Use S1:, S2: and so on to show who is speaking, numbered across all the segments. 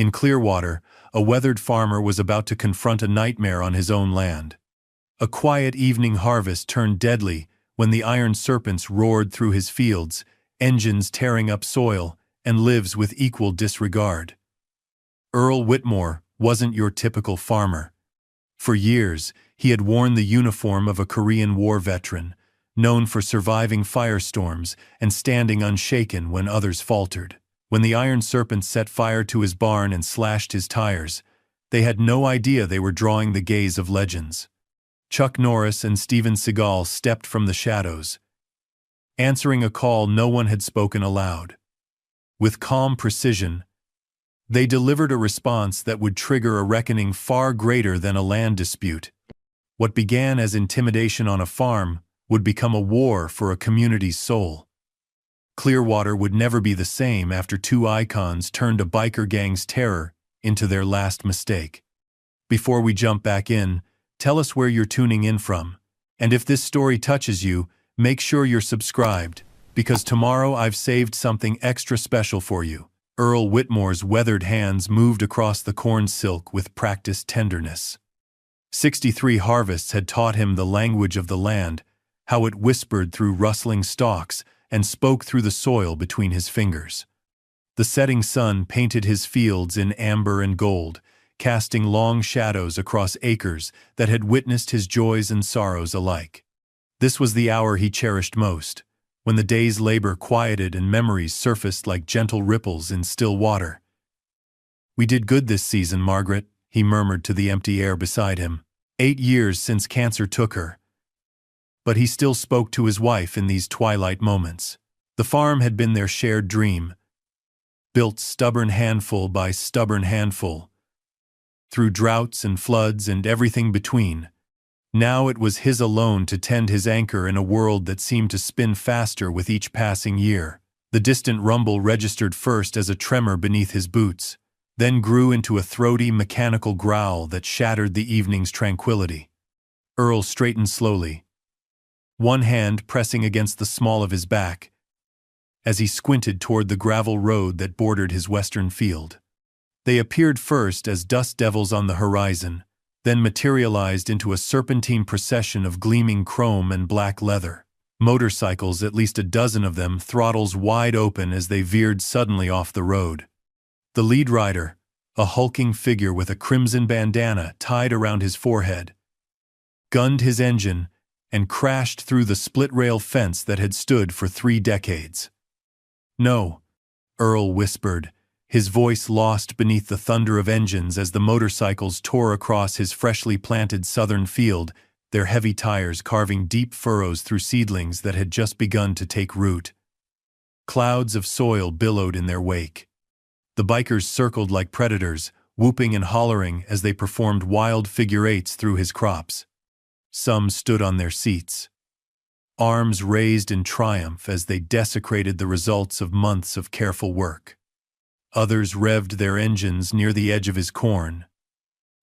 S1: In Clearwater, a weathered farmer was about to confront a nightmare on his own land. A quiet evening harvest turned deadly when the iron serpents roared through his fields, engines tearing up soil, and lives with equal disregard. Earl Whitmore wasn't your typical farmer. For years, he had worn the uniform of a Korean War veteran, known for surviving firestorms and standing unshaken when others faltered. When the iron serpents set fire to his barn and slashed his tires, they had no idea they were drawing the gaze of legends. Chuck Norris and Seagal stepped from the shadows, answering a call no one had spoken aloud. With calm precision, they delivered a response that would trigger a reckoning far greater than a land dispute. What began as intimidation on a farm would become a war for a community's soul. Clearwater would never be the same after two icons turned a biker gang's terror into their last mistake. Before we jump back in, tell us where you're tuning in from, and if this story touches you, make sure you're subscribed, because tomorrow I've saved something extra special for you. Earl Whitmore's weathered hands moved across the corn silk with practiced tenderness. 63 harvests had taught him the language of the land, how it whispered through rustling stalks and spoke through the soil between his fingers. The setting sun painted his fields in amber and gold, casting long shadows across acres that had witnessed his joys and sorrows alike. This was the hour he cherished most, when the day's labor quieted and memories surfaced like gentle ripples in still water. "We did good this season, Margaret," he murmured to the empty air beside him. 8 years since cancer took her. But he still spoke to his wife in these twilight moments. The farm had been their shared dream, built stubborn handful by stubborn handful, through droughts and floods and everything between. Now it was his alone to tend his anchor in a world that seemed to spin faster with each passing year. The distant rumble registered first as a tremor beneath his boots, then grew into a throaty, mechanical growl that shattered the evening's tranquility. Earl straightened slowly, one hand pressing against the small of his back, as he squinted toward the gravel road that bordered his western field. They appeared first as dust devils on the horizon, then materialized into a serpentine procession of gleaming chrome and black leather. Motorcycles, at least a dozen of them, throttles wide open as they veered suddenly off the road. The lead rider, a hulking figure with a crimson bandana tied around his forehead, gunned his engine and crashed through the split-rail fence that had stood for 3 decades. "No," Earl whispered, his voice lost beneath the thunder of engines as the motorcycles tore across his freshly planted southern field, their heavy tires carving deep furrows through seedlings that had just begun to take root. Clouds of soil billowed in their wake. The bikers circled like predators, whooping and hollering as they performed wild figure-eights through his crops. Some stood on their seats, arms raised in triumph as they desecrated the results of months of careful work. Others revved their engines near the edge of his corn,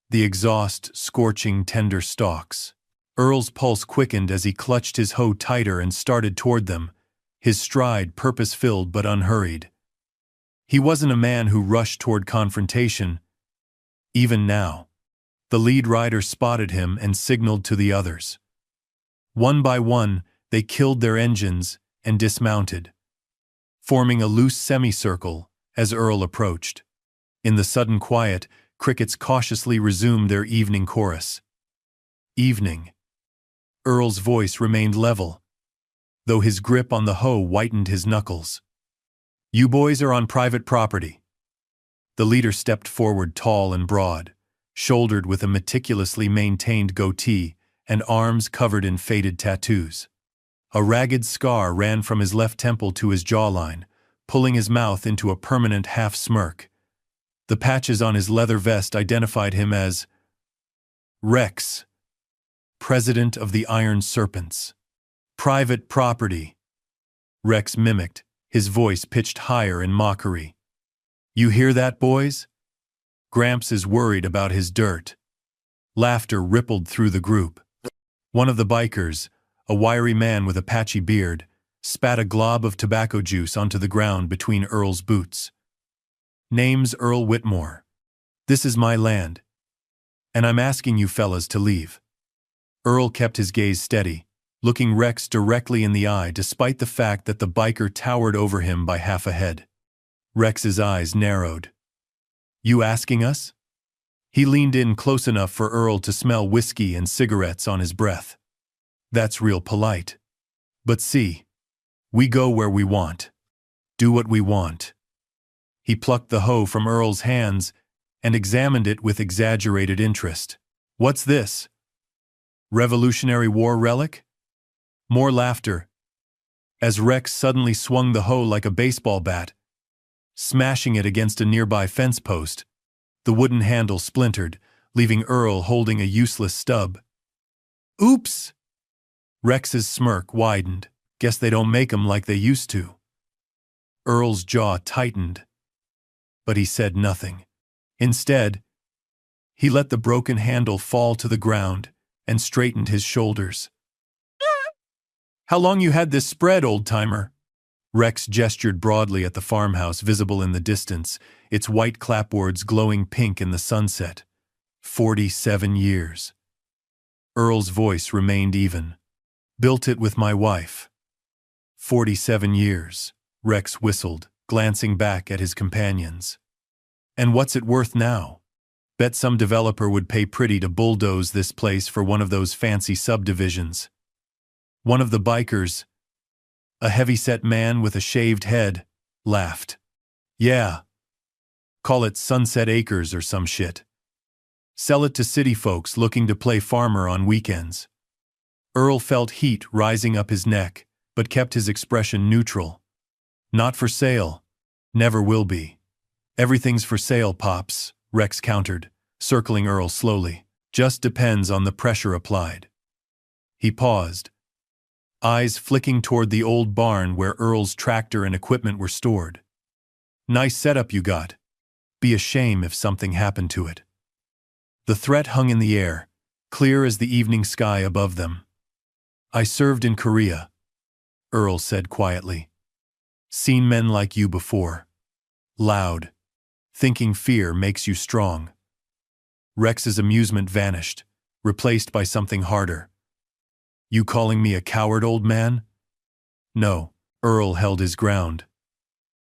S1: the exhaust scorching tender stalks. Earl's pulse quickened as he clutched his hoe tighter and started toward them, his stride purpose-filled but unhurried. He wasn't a man who rushed toward confrontation. Even now, the lead rider spotted him and signaled to the others. One by one, they killed their engines and dismounted, forming a loose semicircle as Earl approached. In the sudden quiet, crickets cautiously resumed their evening chorus. Evening. Earl's voice remained level, though his grip on the hoe whitened his knuckles. "You boys are on private property." The leader stepped forward, tall and broad, shouldered with a meticulously maintained goatee and arms covered in faded tattoos. A ragged scar ran from his left temple to his jawline, pulling his mouth into a permanent half-smirk. The patches on his leather vest identified him as Rex, President of the Iron Serpents. "Private property," Rex mimicked, his voice pitched higher in mockery. "You hear that, boys? Gramps is worried about his dirt." Laughter rippled through the group. One of the bikers, a wiry man with a patchy beard, spat a glob of tobacco juice onto the ground between Earl's boots. "Name's Earl Whitmore," This is my land. And I'm asking you fellas to leave. Earl kept his gaze steady, looking Rex directly in the eye despite the fact that the biker towered over him by half a head. Rex's eyes narrowed. You asking us? He leaned in close enough for Earl to smell whiskey and cigarettes on his breath. That's real polite. But see, we go where we want. Do what we want. He plucked the hoe from Earl's hands and examined it with exaggerated interest. What's this? Revolutionary War relic? More laughter, as Rex suddenly swung the hoe like a baseball bat, smashing it against a nearby fence post. The wooden handle splintered, leaving Earl holding a useless stub. Oops! Rex's smirk widened. Guess they don't make 'em like they used to. Earl's jaw tightened, but he said nothing. Instead, he let the broken handle fall to the ground and straightened his shoulders. How long you had this spread, old-timer? Rex gestured broadly at the farmhouse visible in the distance, its white clapboards glowing pink in the sunset. 47 years. Earl's voice remained even. Built it with my wife. 47 years, Rex whistled, glancing back at his companions. And what's it worth now? Bet some developer would pay pretty to bulldoze this place for one of those fancy subdivisions. One of the bikers, a heavy-set man with a shaved head, laughed. Yeah. Call it Sunset Acres or some shit. Sell it to city folks looking to play farmer on weekends. Earl felt heat rising up his neck, but kept his expression neutral. Not for sale. Never will be. Everything's for sale, Pops, Rex countered, circling Earl slowly. Just depends on the pressure applied. He paused, eyes flicking toward the old barn where Earl's tractor and equipment were stored. Nice setup you got. Be a shame if something happened to it. The threat hung in the air, clear as the evening sky above them. I served in Korea, Earl said quietly. Seen men like you before. Loud. Thinking fear makes you strong. Rex's amusement vanished, replaced by something harder. You calling me a coward, old man? No, Earl held his ground.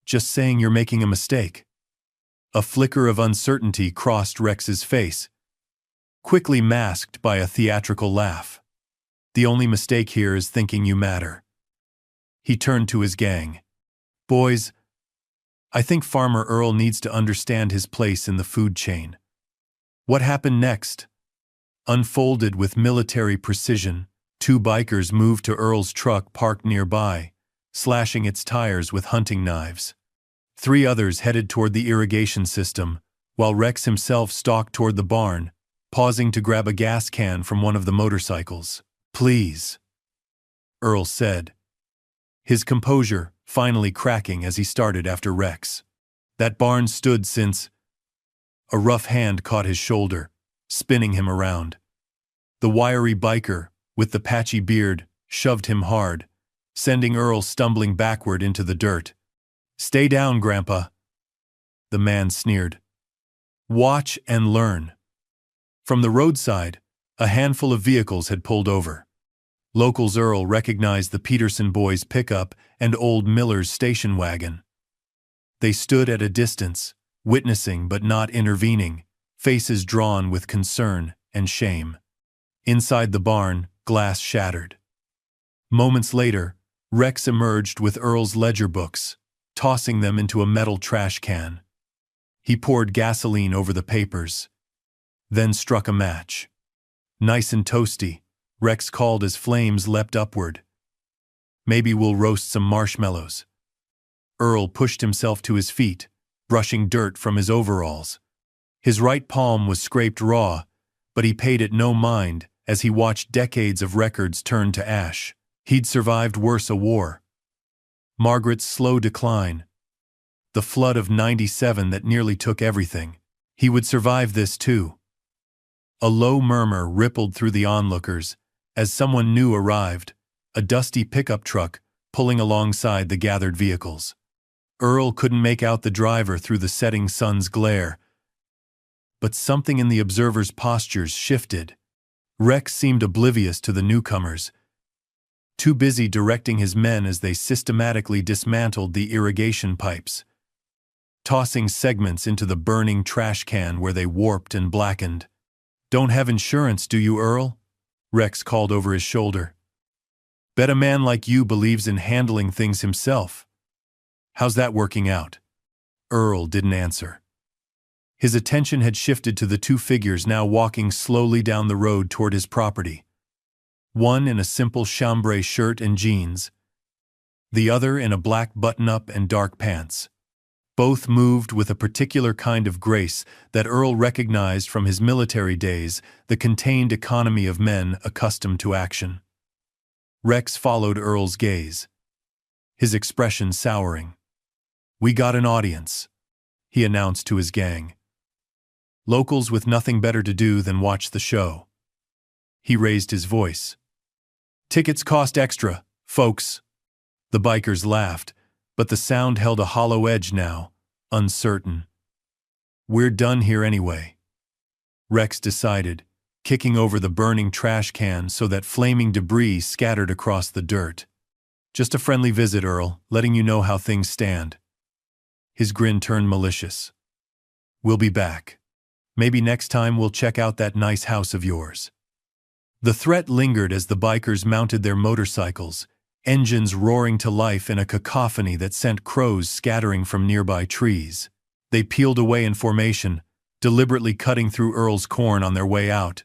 S1: Just saying you're making a mistake. A flicker of uncertainty crossed Rex's face, quickly masked by a theatrical laugh. The only mistake here is thinking you matter. He turned to his gang. Boys, I think Farmer Earl needs to understand his place in the food chain. What happened next? Unfolded with military precision, two bikers moved to Earl's truck parked nearby, slashing its tires with hunting knives. Three others headed toward the irrigation system, while Rex himself stalked toward the barn, pausing to grab a gas can from one of the motorcycles. Please, Earl said, his composure finally cracking as he started after Rex. That barn stood since... A rough hand caught his shoulder, spinning him around. The wiry biker, with the patchy beard, shoved him hard, sending Earl stumbling backward into the dirt. Stay down, Grandpa, the man sneered. Watch and learn. From the roadside, a handful of vehicles had pulled over. Locals Earl recognized the Peterson boys' pickup and old Miller's station wagon. They stood at a distance, witnessing but not intervening, faces drawn with concern and shame. Inside the barn, glass shattered. Moments later, Rex emerged with Earl's ledger books, tossing them into a metal trash can. He poured gasoline over the papers, then struck a match. Nice and toasty, Rex called as flames leapt upward. Maybe we'll roast some marshmallows. Earl pushed himself to his feet, brushing dirt from his overalls. His right palm was scraped raw, but he paid it no mind as he watched decades of records turn to ash. He'd survived worse a war. Margaret's slow decline. The flood of '97 that nearly took everything. He would survive this too. A low murmur rippled through the onlookers as someone new arrived, a dusty pickup truck pulling alongside the gathered vehicles. Earl couldn't make out the driver through the setting sun's glare, but something in the observer's postures shifted. Rex seemed oblivious to the newcomers, too busy directing his men as they systematically dismantled the irrigation pipes, tossing segments into the burning trash can where they warped and blackened. "Don't have insurance, do you, Earl?" Rex called over his shoulder. "Bet a man like you believes in handling things himself. How's that working out?" Earl didn't answer. His attention had shifted to the two figures now walking slowly down the road toward his property. One in a simple chambray shirt and jeans, the other in a black button-up and dark pants. Both moved with a particular kind of grace that Earl recognized from his military days, the contained economy of men accustomed to action. Rex followed Earl's gaze, his expression souring. "We got an audience," he announced to his gang. "Locals with nothing better to do than watch the show." He raised his voice. "Tickets cost extra, folks." The bikers laughed, but the sound held a hollow edge now, uncertain. "We're done here anyway," Rex decided, kicking over the burning trash can so that flaming debris scattered across the dirt. "Just a friendly visit, Earl, letting you know how things stand." His grin turned malicious. "We'll be back. Maybe next time we'll check out that nice house of yours." The threat lingered as the bikers mounted their motorcycles, engines roaring to life in a cacophony that sent crows scattering from nearby trees. They peeled away in formation, deliberately cutting through Earl's corn on their way out,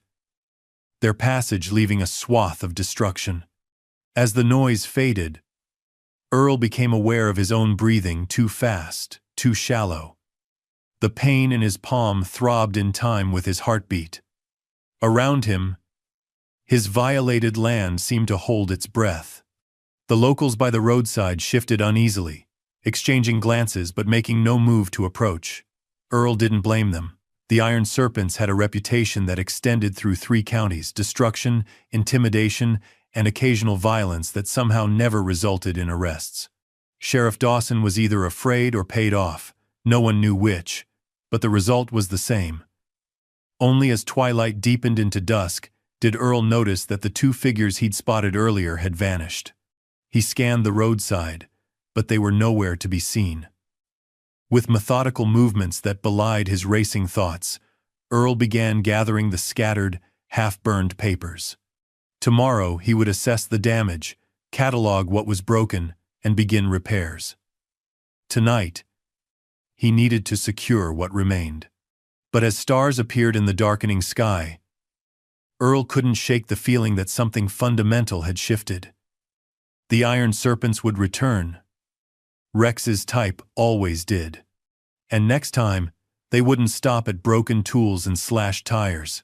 S1: their passage leaving a swath of destruction. As the noise faded, Earl became aware of his own breathing, too fast, too shallow. The pain in his palm throbbed in time with his heartbeat. Around him, his violated land seemed to hold its breath. The locals by the roadside shifted uneasily, exchanging glances but making no move to approach. Earl didn't blame them. The Iron Serpents had a reputation that extended through 3 counties: destruction, intimidation, and occasional violence that somehow never resulted in arrests. Sheriff Dawson was either afraid or paid off, no one knew which, but the result was the same. Only as twilight deepened into dusk did Earl notice that the 2 figures he'd spotted earlier had vanished. He scanned the roadside, but they were nowhere to be seen. With methodical movements that belied his racing thoughts, Earl began gathering the scattered, half-burned papers. Tomorrow he would assess the damage, catalog what was broken, and begin repairs. Tonight, he needed to secure what remained. But as stars appeared in the darkening sky, Earl couldn't shake the feeling that something fundamental had shifted. The Iron Serpents would return. Rex's type always did. And next time, they wouldn't stop at broken tools and slashed tires.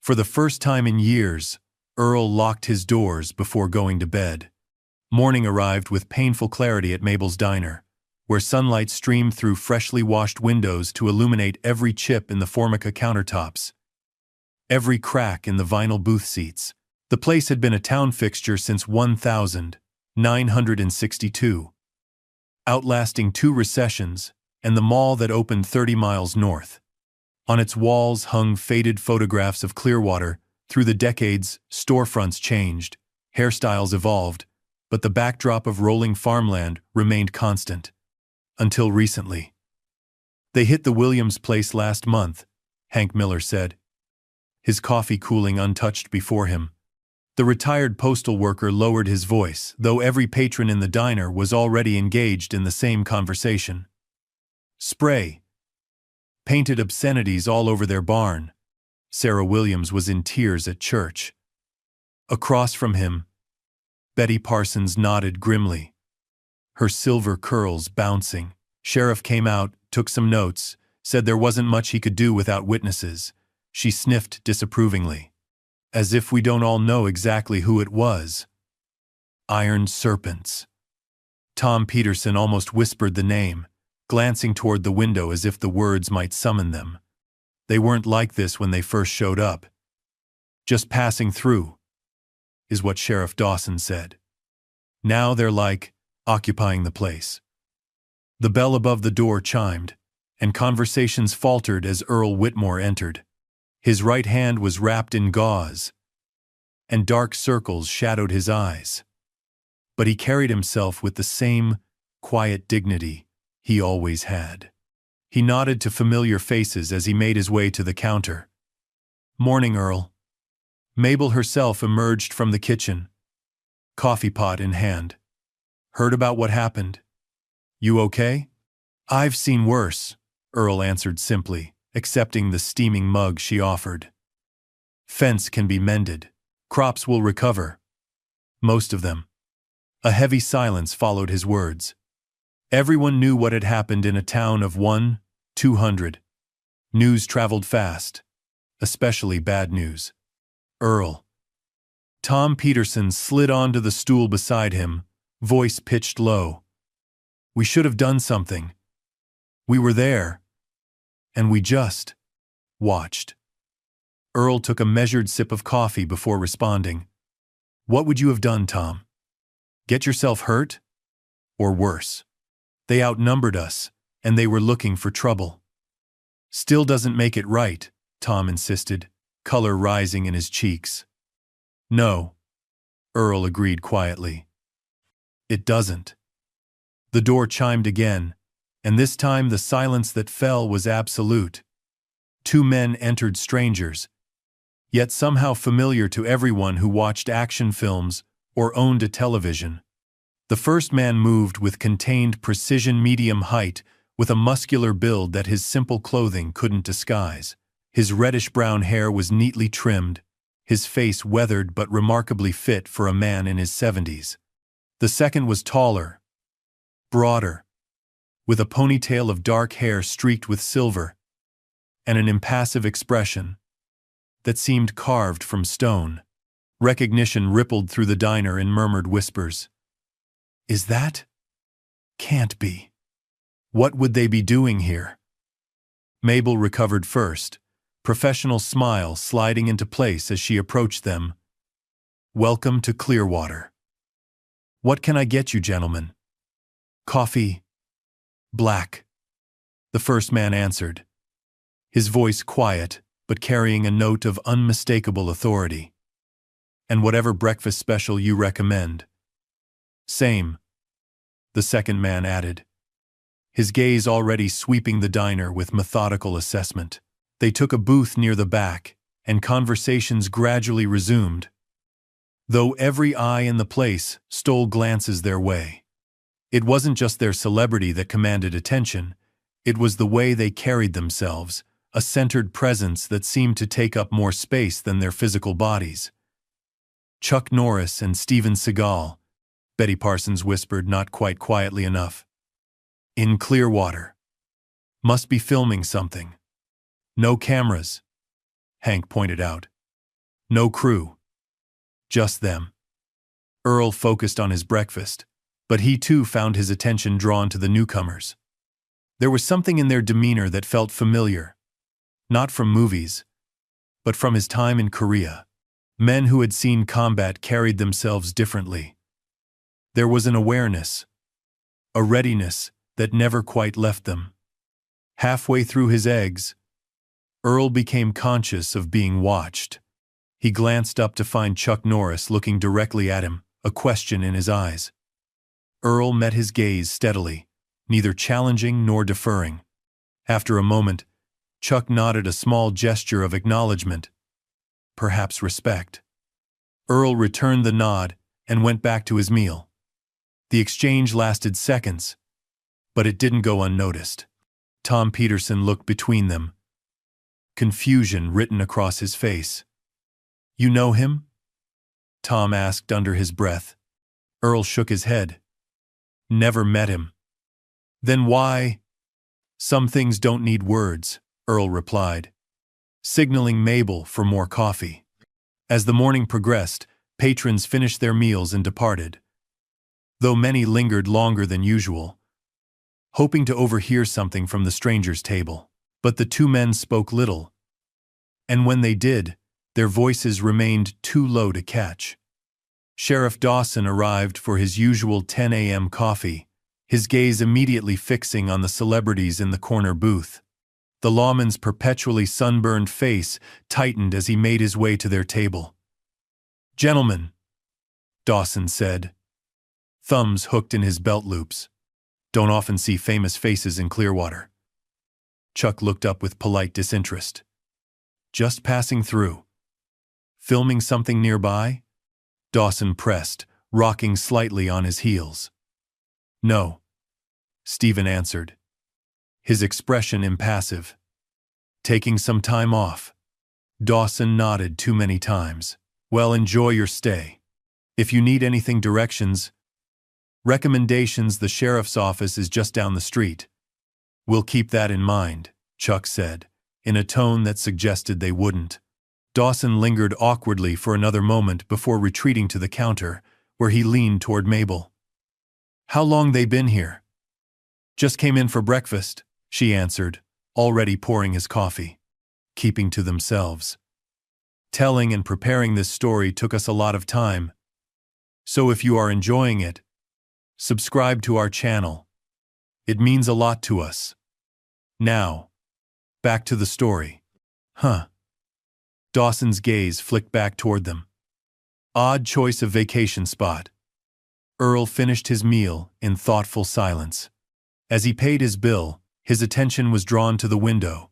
S1: For the first time in years, Earl locked his doors before going to bed. Morning arrived with painful clarity at Mabel's diner, where sunlight streamed through freshly washed windows to illuminate every chip in the Formica countertops, every crack in the vinyl booth seats. The place had been a town fixture since 1962, outlasting 2 recessions and the mall that opened 30 miles north. On its walls hung faded photographs of Clearwater. Through the decades, storefronts changed, hairstyles evolved, but the backdrop of rolling farmland remained constant. Until recently. "They hit the Williams place last month," Hank Miller said, his coffee cooling untouched before him. The retired postal worker lowered his voice, though every patron in the diner was already engaged in the same conversation. "Spray. Painted obscenities all over their barn." Sarah Williams was in tears at church. Across from him, Betty Parsons nodded grimly, her silver curls bouncing. Sheriff came out, took some notes, said there wasn't much he could do without witnesses. She sniffed disapprovingly. "As if we don't all know exactly who it was." "Iron Serpents." Tom Peterson almost whispered the name, glancing toward the window as if the words might summon them. They weren't like this when they first showed up. "Just passing through," is what Sheriff Dawson said. "Now they're like, occupying the place." The bell above the door chimed, and conversations faltered as Earl Whitmore entered. His right hand was wrapped in gauze, and dark circles shadowed his eyes. But he carried himself with the same quiet dignity he always had. He nodded to familiar faces as he made his way to the counter. "Morning, Earl." Mabel herself emerged from the kitchen, coffee pot in hand. "Heard about what happened? You okay?" "I've seen worse," Earl answered simply, accepting the steaming mug she offered. "Fence can be mended. Crops will recover. Most of them." A heavy silence followed his words. Everyone knew what had happened in a town of 200. News traveled fast, especially bad news. "Earl." Tom Peterson slid onto the stool beside him, voice pitched low. "We should have done something. We were there, and we just watched." Earl took a measured sip of coffee before responding. "What would you have done, Tom? Get yourself hurt? Or worse? They outnumbered us, and they were looking for trouble." "Still doesn't make it right," Tom insisted, color rising in his cheeks. "No," Earl agreed quietly. "It doesn't." The door chimed again, and this time the silence that fell was absolute. Two men entered, strangers, yet somehow familiar to everyone who watched action films or owned a television. The first man moved with contained precision, medium height, with a muscular build that his simple clothing couldn't disguise. His reddish-brown hair was neatly trimmed, his face weathered but remarkably fit for a man in his 70s. The second was taller, broader, with a ponytail of dark hair streaked with silver, and an impassive expression that seemed carved from stone. Recognition rippled through the diner in murmured whispers. "Is that? Can't be. What would they be doing here?" Mabel recovered first, professional smile sliding into place as she approached them. "Welcome to Clearwater. What can I get you, gentlemen?" "Coffee. Black," the first man answered, his voice quiet but carrying a note of unmistakable authority. "And whatever breakfast special you recommend." "Same," the second man added, his gaze already sweeping the diner with methodical assessment. They took a booth near the back, and conversations gradually resumed, though every eye in the place stole glances their way. It wasn't just their celebrity that commanded attention, it was the way they carried themselves, a centered presence that seemed to take up more space than their physical bodies. "Chuck Norris and Seagal," Betty Parsons whispered, not quite quietly enough. "In Clearwater. Must be filming something." "No cameras," Hank pointed out. "No crew. Just them." Earl focused on his breakfast, but he too found his attention drawn to the newcomers. There was something in their demeanor that felt familiar, not from movies, but from his time in Korea. Men who had seen combat carried themselves differently. There was an awareness, a readiness that never quite left them. Halfway through his eggs, Earl became conscious of being watched. He glanced up to find Chuck Norris looking directly at him, a question in his eyes. Earl met his gaze steadily, neither challenging nor deferring. After a moment, Chuck nodded a small gesture of acknowledgement, perhaps respect. Earl returned the nod and went back to his meal. The exchange lasted seconds, but it didn't go unnoticed. Tom Peterson looked between them, confusion written across his face. "You know him?" Tom asked under his breath. Earl shook his head. "Never met him." "Then why?" "Some things don't need words," Earl replied, signaling Mabel for more coffee. As the morning progressed, patrons finished their meals and departed, though many lingered longer than usual, hoping to overhear something from the stranger's table. But the two men spoke little, and when they did, their voices remained too low to catch. Sheriff Dawson arrived for his usual 10 a.m. coffee, his gaze immediately fixing on the celebrities in the corner booth. The lawman's perpetually sunburned face tightened as he made his way to their table. "Gentlemen," Dawson said, thumbs hooked in his belt loops. "Don't often see famous faces in Clearwater." Chuck looked up with polite disinterest. "Just passing through. Filming something nearby?" Dawson pressed, rocking slightly on his heels. "No," Stephen answered, his expression impassive. "Taking some time off." Dawson nodded too many times. "Well, enjoy your stay. If you need anything, directions, recommendations, the sheriff's office is just down the street." "We'll keep that in mind," Chuck said, in a tone that suggested they wouldn't. Dawson lingered awkwardly for another moment before retreating to the counter, where he leaned toward Mabel. "How long they been here?" "Just came in for breakfast," she answered, already pouring his coffee. Keeping to themselves. "Telling and preparing this story took us a lot of time. So if you are enjoying it, subscribe to our channel. It means a lot to us. Now, back to the story." "Huh." Dawson's gaze flicked back toward them. "Odd choice of vacation spot." Earl finished his meal in thoughtful silence. As he paid his bill, his attention was drawn to the window,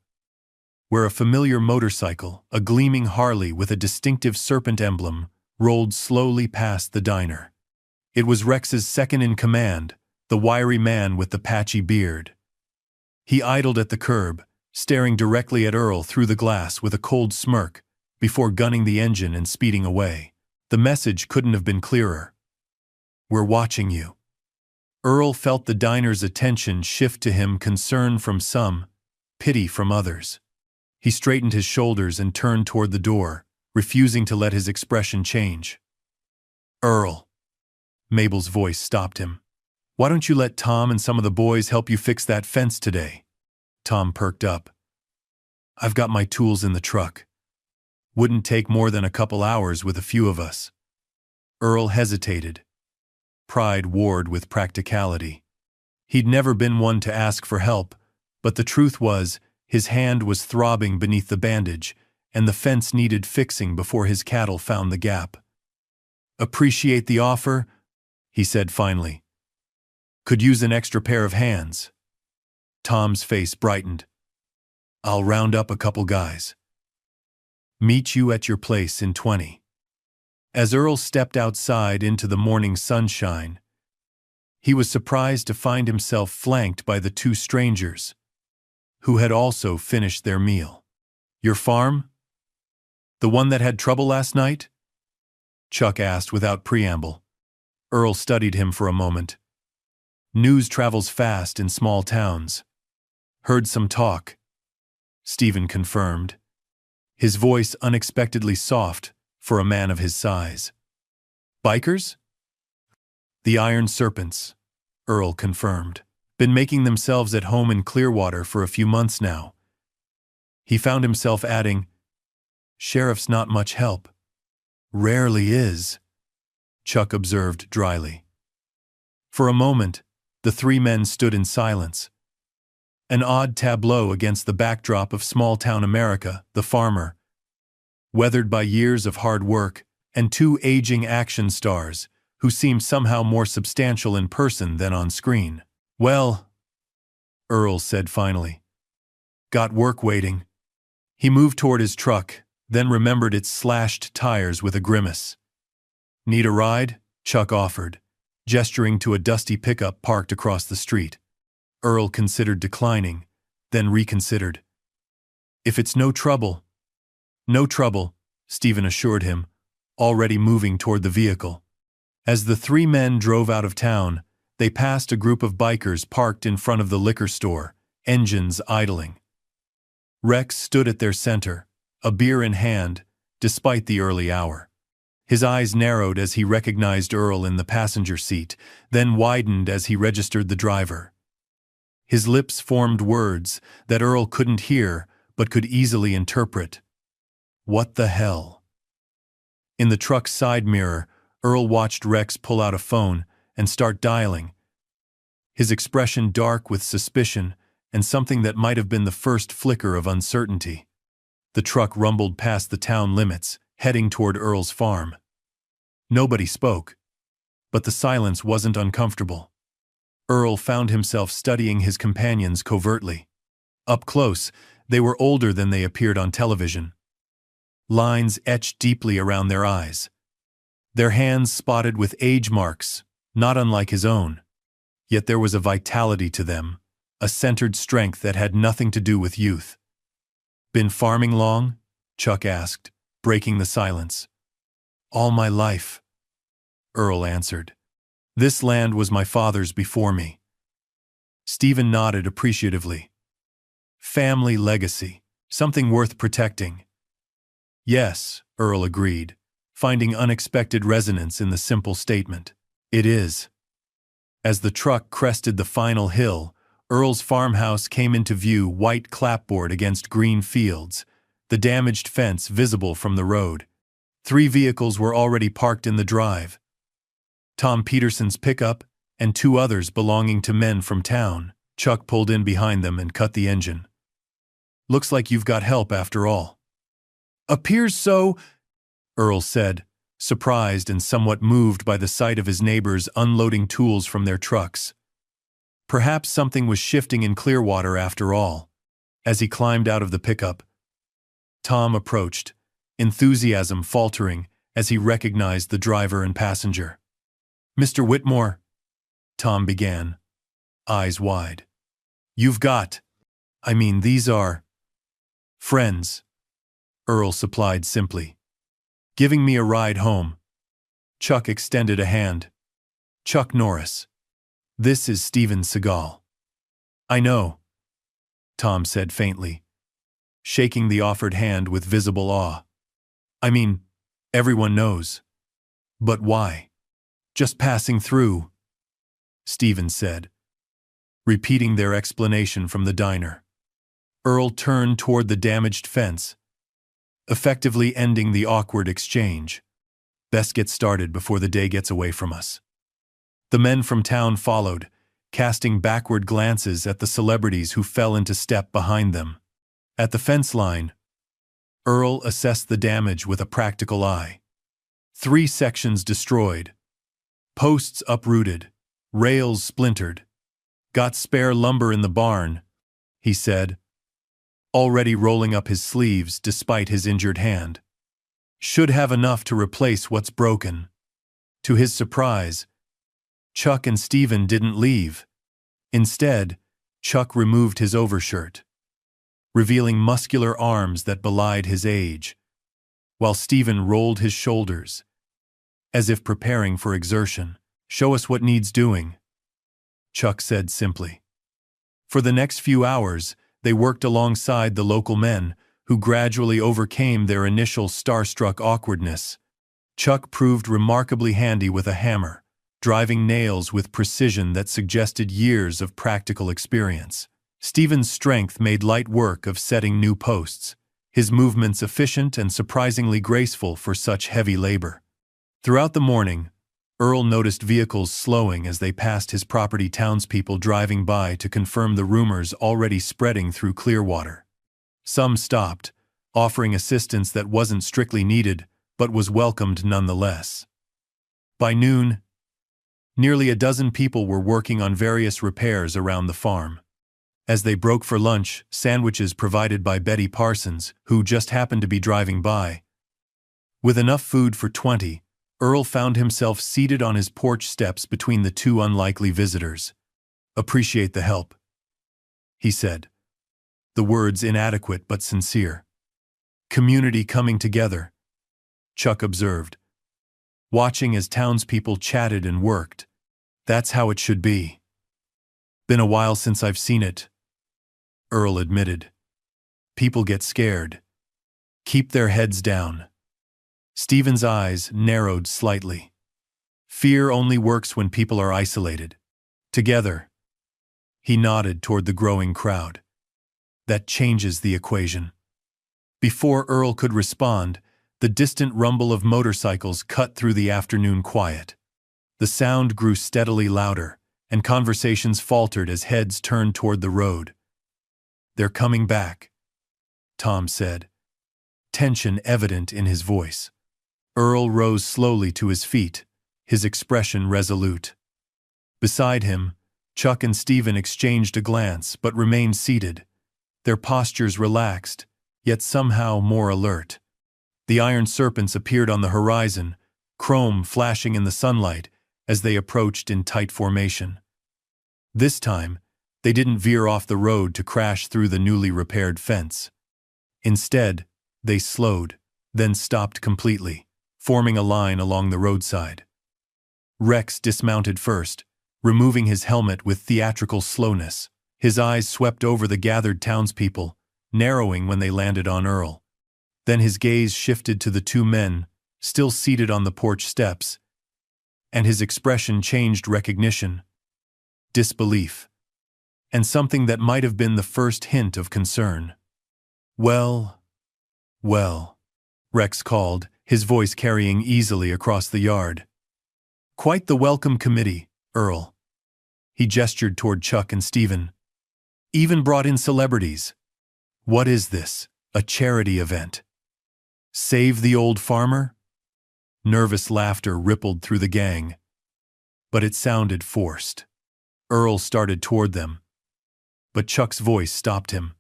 S1: where a familiar motorcycle, a gleaming Harley with a distinctive serpent emblem, rolled slowly past the diner. It was Rex's second-in-command, the wiry man with the patchy beard. He idled at the curb, staring directly at Earl through the glass with a cold smirk, before gunning the engine and speeding away. The message couldn't have been clearer. "We're watching you." Earl felt the diner's attention shift to him, concern from some, pity from others. He straightened his shoulders and turned toward the door, refusing to let his expression change. "Earl." Mabel's voice stopped him. "Why don't you let Tom and some of the boys help you fix that fence today?" Tom perked up. "I've got my tools in the truck. Wouldn't take more than a couple hours with a few of us." Earl hesitated. Pride warred with practicality. He'd never been one to ask for help, but the truth was, his hand was throbbing beneath the bandage, and the fence needed fixing before his cattle found the gap. "Appreciate the offer," he said finally. "Could use an extra pair of hands." Tom's face brightened. "I'll round up a couple guys. Meet you at your place in 20. As Earl stepped outside into the morning sunshine, he was surprised to find himself flanked by the two strangers, who had also finished their meal. "Your farm? The one that had trouble last night?" Chuck asked without preamble. Earl studied him for a moment. "News travels fast in small towns. Heard some talk," Stephen confirmed, his voice unexpectedly soft for a man of his size. "Bikers?" "The Iron Serpents," Earl confirmed. "Been making themselves at home in Clearwater for a few months now." He found himself adding, "Sheriff's not much help." "Rarely is," Chuck observed dryly. For a moment, the three men stood in silence. An odd tableau against the backdrop of small-town America, the farmer, weathered by years of hard work, and two aging action stars, who seemed somehow more substantial in person than on screen. "Well," Earl said finally. "Got work waiting." He moved toward his truck, then remembered its slashed tires with a grimace. "Need a ride?" Chuck offered, gesturing to a dusty pickup parked across the street. Earl considered declining, then reconsidered. "If it's no trouble." "No trouble," Stephen assured him, already moving toward the vehicle. As the three men drove out of town, they passed a group of bikers parked in front of the liquor store, engines idling. Rex stood at their center, a beer in hand, despite the early hour. His eyes narrowed as he recognized Earl in the passenger seat, then widened as he registered the driver. His lips formed words that Earl couldn't hear but could easily interpret. "What the hell?" In the truck's side mirror, Earl watched Rex pull out a phone and start dialing, his expression dark with suspicion and something that might have been the first flicker of uncertainty. The truck rumbled past the town limits, heading toward Earl's farm. Nobody spoke, but the silence wasn't uncomfortable. Earl found himself studying his companions covertly. Up close, they were older than they appeared on television. Lines etched deeply around their eyes. Their hands spotted with age marks, not unlike his own. Yet there was a vitality to them, a centered strength that had nothing to do with youth. "Been farming long?" Chuck asked, breaking the silence. "All my life," Earl answered. "This land was my father's before me." Stephen nodded appreciatively. "Family legacy, something worth protecting." "Yes," Earl agreed, finding unexpected resonance in the simple statement. "It is." As the truck crested the final hill, Earl's farmhouse came into view, white clapboard against green fields, the damaged fence visible from the road. 3 vehicles were already parked in the drive. Tom Peterson's pickup and 2 others belonging to men from town. Chuck pulled in behind them and cut the engine. "Looks like you've got help after all." "Appears so," Earl said, surprised and somewhat moved by the sight of his neighbors unloading tools from their trucks. Perhaps something was shifting in Clearwater after all. As he climbed out of the pickup, Tom approached, enthusiasm faltering as he recognized the driver and passenger. "Mr. Whitmore," Tom began, eyes wide. These are friends," Earl supplied simply. "Giving me a ride home." Chuck extended a hand. "Chuck Norris. This is Seagal." "I know," Tom said faintly, shaking the offered hand with visible awe. Everyone knows." "But why?" "Just passing through," Stephen said, repeating their explanation from the diner. Earl turned toward the damaged fence, effectively ending the awkward exchange. "Best get started before the day gets away from us." The men from town followed, casting backward glances at the celebrities who fell into step behind them. At the fence line, Earl assessed the damage with a practical eye. 3 sections destroyed, posts uprooted, rails splintered. "Got spare lumber in the barn," he said, already rolling up his sleeves despite his injured hand. "Should have enough to replace what's broken." To his surprise, Chuck and Stephen didn't leave. Instead, Chuck removed his overshirt, revealing muscular arms that belied his age, while Stephen rolled his shoulders, as if preparing for exertion. "Show us what needs doing," Chuck said simply. For the next few hours, they worked alongside the local men, who gradually overcame their initial starstruck awkwardness. Chuck proved remarkably handy with a hammer, driving nails with precision that suggested years of practical experience. Stephen's strength made light work of setting new posts, his movements efficient and surprisingly graceful for such heavy labor. Throughout the morning, Earl noticed vehicles slowing as they passed his property, townspeople driving by to confirm the rumors already spreading through Clearwater. Some stopped, offering assistance that wasn't strictly needed, but was welcomed nonetheless. By noon, nearly a dozen people were working on various repairs around the farm. As they broke for lunch, sandwiches provided by Betty Parsons, who just happened to be driving by. With enough food for 20, Earl found himself seated on his porch steps between the 2 unlikely visitors. "Appreciate the help," he said, the words inadequate but sincere. "Community coming together," Chuck observed, watching as townspeople chatted and worked. "That's how it should be." "Been a while since I've seen it," Earl admitted. "People get scared. Keep their heads down." Stephen's eyes narrowed slightly. "Fear only works when people are isolated. Together." He nodded toward the growing crowd. "That changes the equation." Before Earl could respond, the distant rumble of motorcycles cut through the afternoon quiet. The sound grew steadily louder, and conversations faltered as heads turned toward the road. "They're coming back," Tom said, tension evident in his voice. Earl rose slowly to his feet, his expression resolute. Beside him, Chuck and Stephen exchanged a glance but remained seated, their postures relaxed, yet somehow more alert. The iron serpents appeared on the horizon, chrome flashing in the sunlight as they approached in tight formation. This time, they didn't veer off the road to crash through the newly repaired fence. Instead, they slowed, then stopped completely, forming a line along the roadside. Rex dismounted first, removing his helmet with theatrical slowness. His eyes swept over the gathered townspeople, narrowing when they landed on Earl. Then his gaze shifted to the two men, still seated on the porch steps, and his expression changed recognition, disbelief, and something that might have been the first hint of concern. "Well, well," Rex called, his voice carrying easily across the yard. "Quite the welcome committee, Earl." He gestured toward Chuck and Stephen. "Even brought in celebrities. What is this, a charity event? Save the old farmer?" Nervous laughter rippled through the gang, but it sounded forced. Earl started toward them, but Chuck's voice stopped him.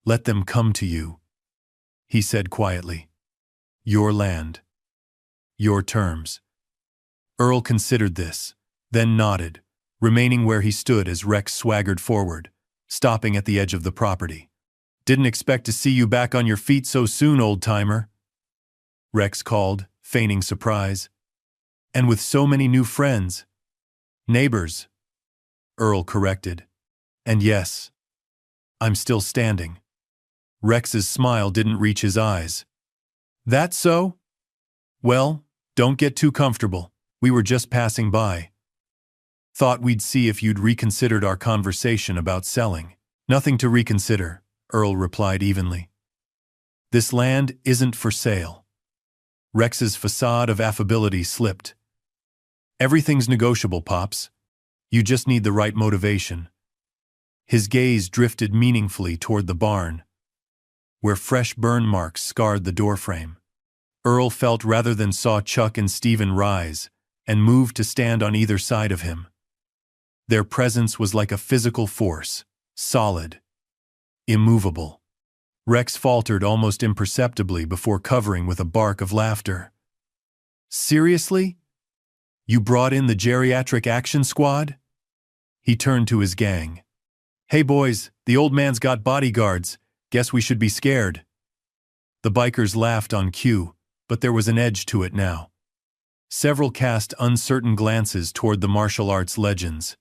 S1: "Let them come to you," he said quietly. "Your land. Your terms." Earl considered this, then nodded, remaining where he stood as Rex swaggered forward, stopping at the edge of the property. "Didn't expect to see you back on your feet so soon, old-timer," Rex called, feigning surprise. "And with so many new friends." "Neighbors," Earl corrected. "And yes, I'm still standing." Rex's smile didn't reach his eyes. "That so? Well, don't get too comfortable. We were just passing by. Thought we'd see if you'd reconsidered our conversation about selling." "Nothing to reconsider," Earl replied evenly. "This land isn't for sale." Rex's facade of affability slipped. "Everything's negotiable, Pops. You just need the right motivation." His gaze drifted meaningfully toward the barn, where fresh burn marks scarred the doorframe. Earl felt rather than saw Chuck and Stephen rise and move to stand on either side of him. Their presence was like a physical force, solid, immovable. Rex faltered almost imperceptibly before covering with a bark of laughter. "Seriously? You brought in the geriatric action squad?" He turned to his gang. "Hey boys, the old man's got bodyguards. Guess we should be scared." The bikers laughed on cue, but there was an edge to it now. Several cast uncertain glances toward the martial arts legends.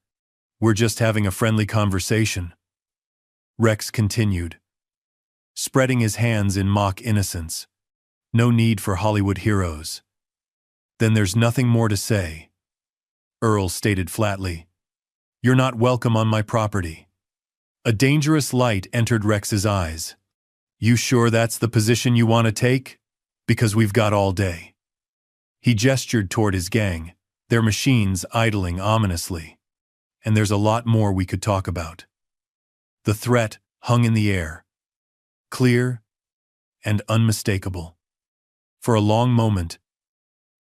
S1: "We're just having a friendly conversation," Rex continued, spreading his hands in mock innocence. "No need for Hollywood heroes." "Then there's nothing more to say," Earl stated flatly. "You're not welcome on my property." A dangerous light entered Rex's eyes. "You sure that's the position you want to take? Because we've got all day." He gestured toward his gang, their machines idling ominously. "And there's a lot more we could talk about." The threat hung in the air, clear and unmistakable. For a long moment,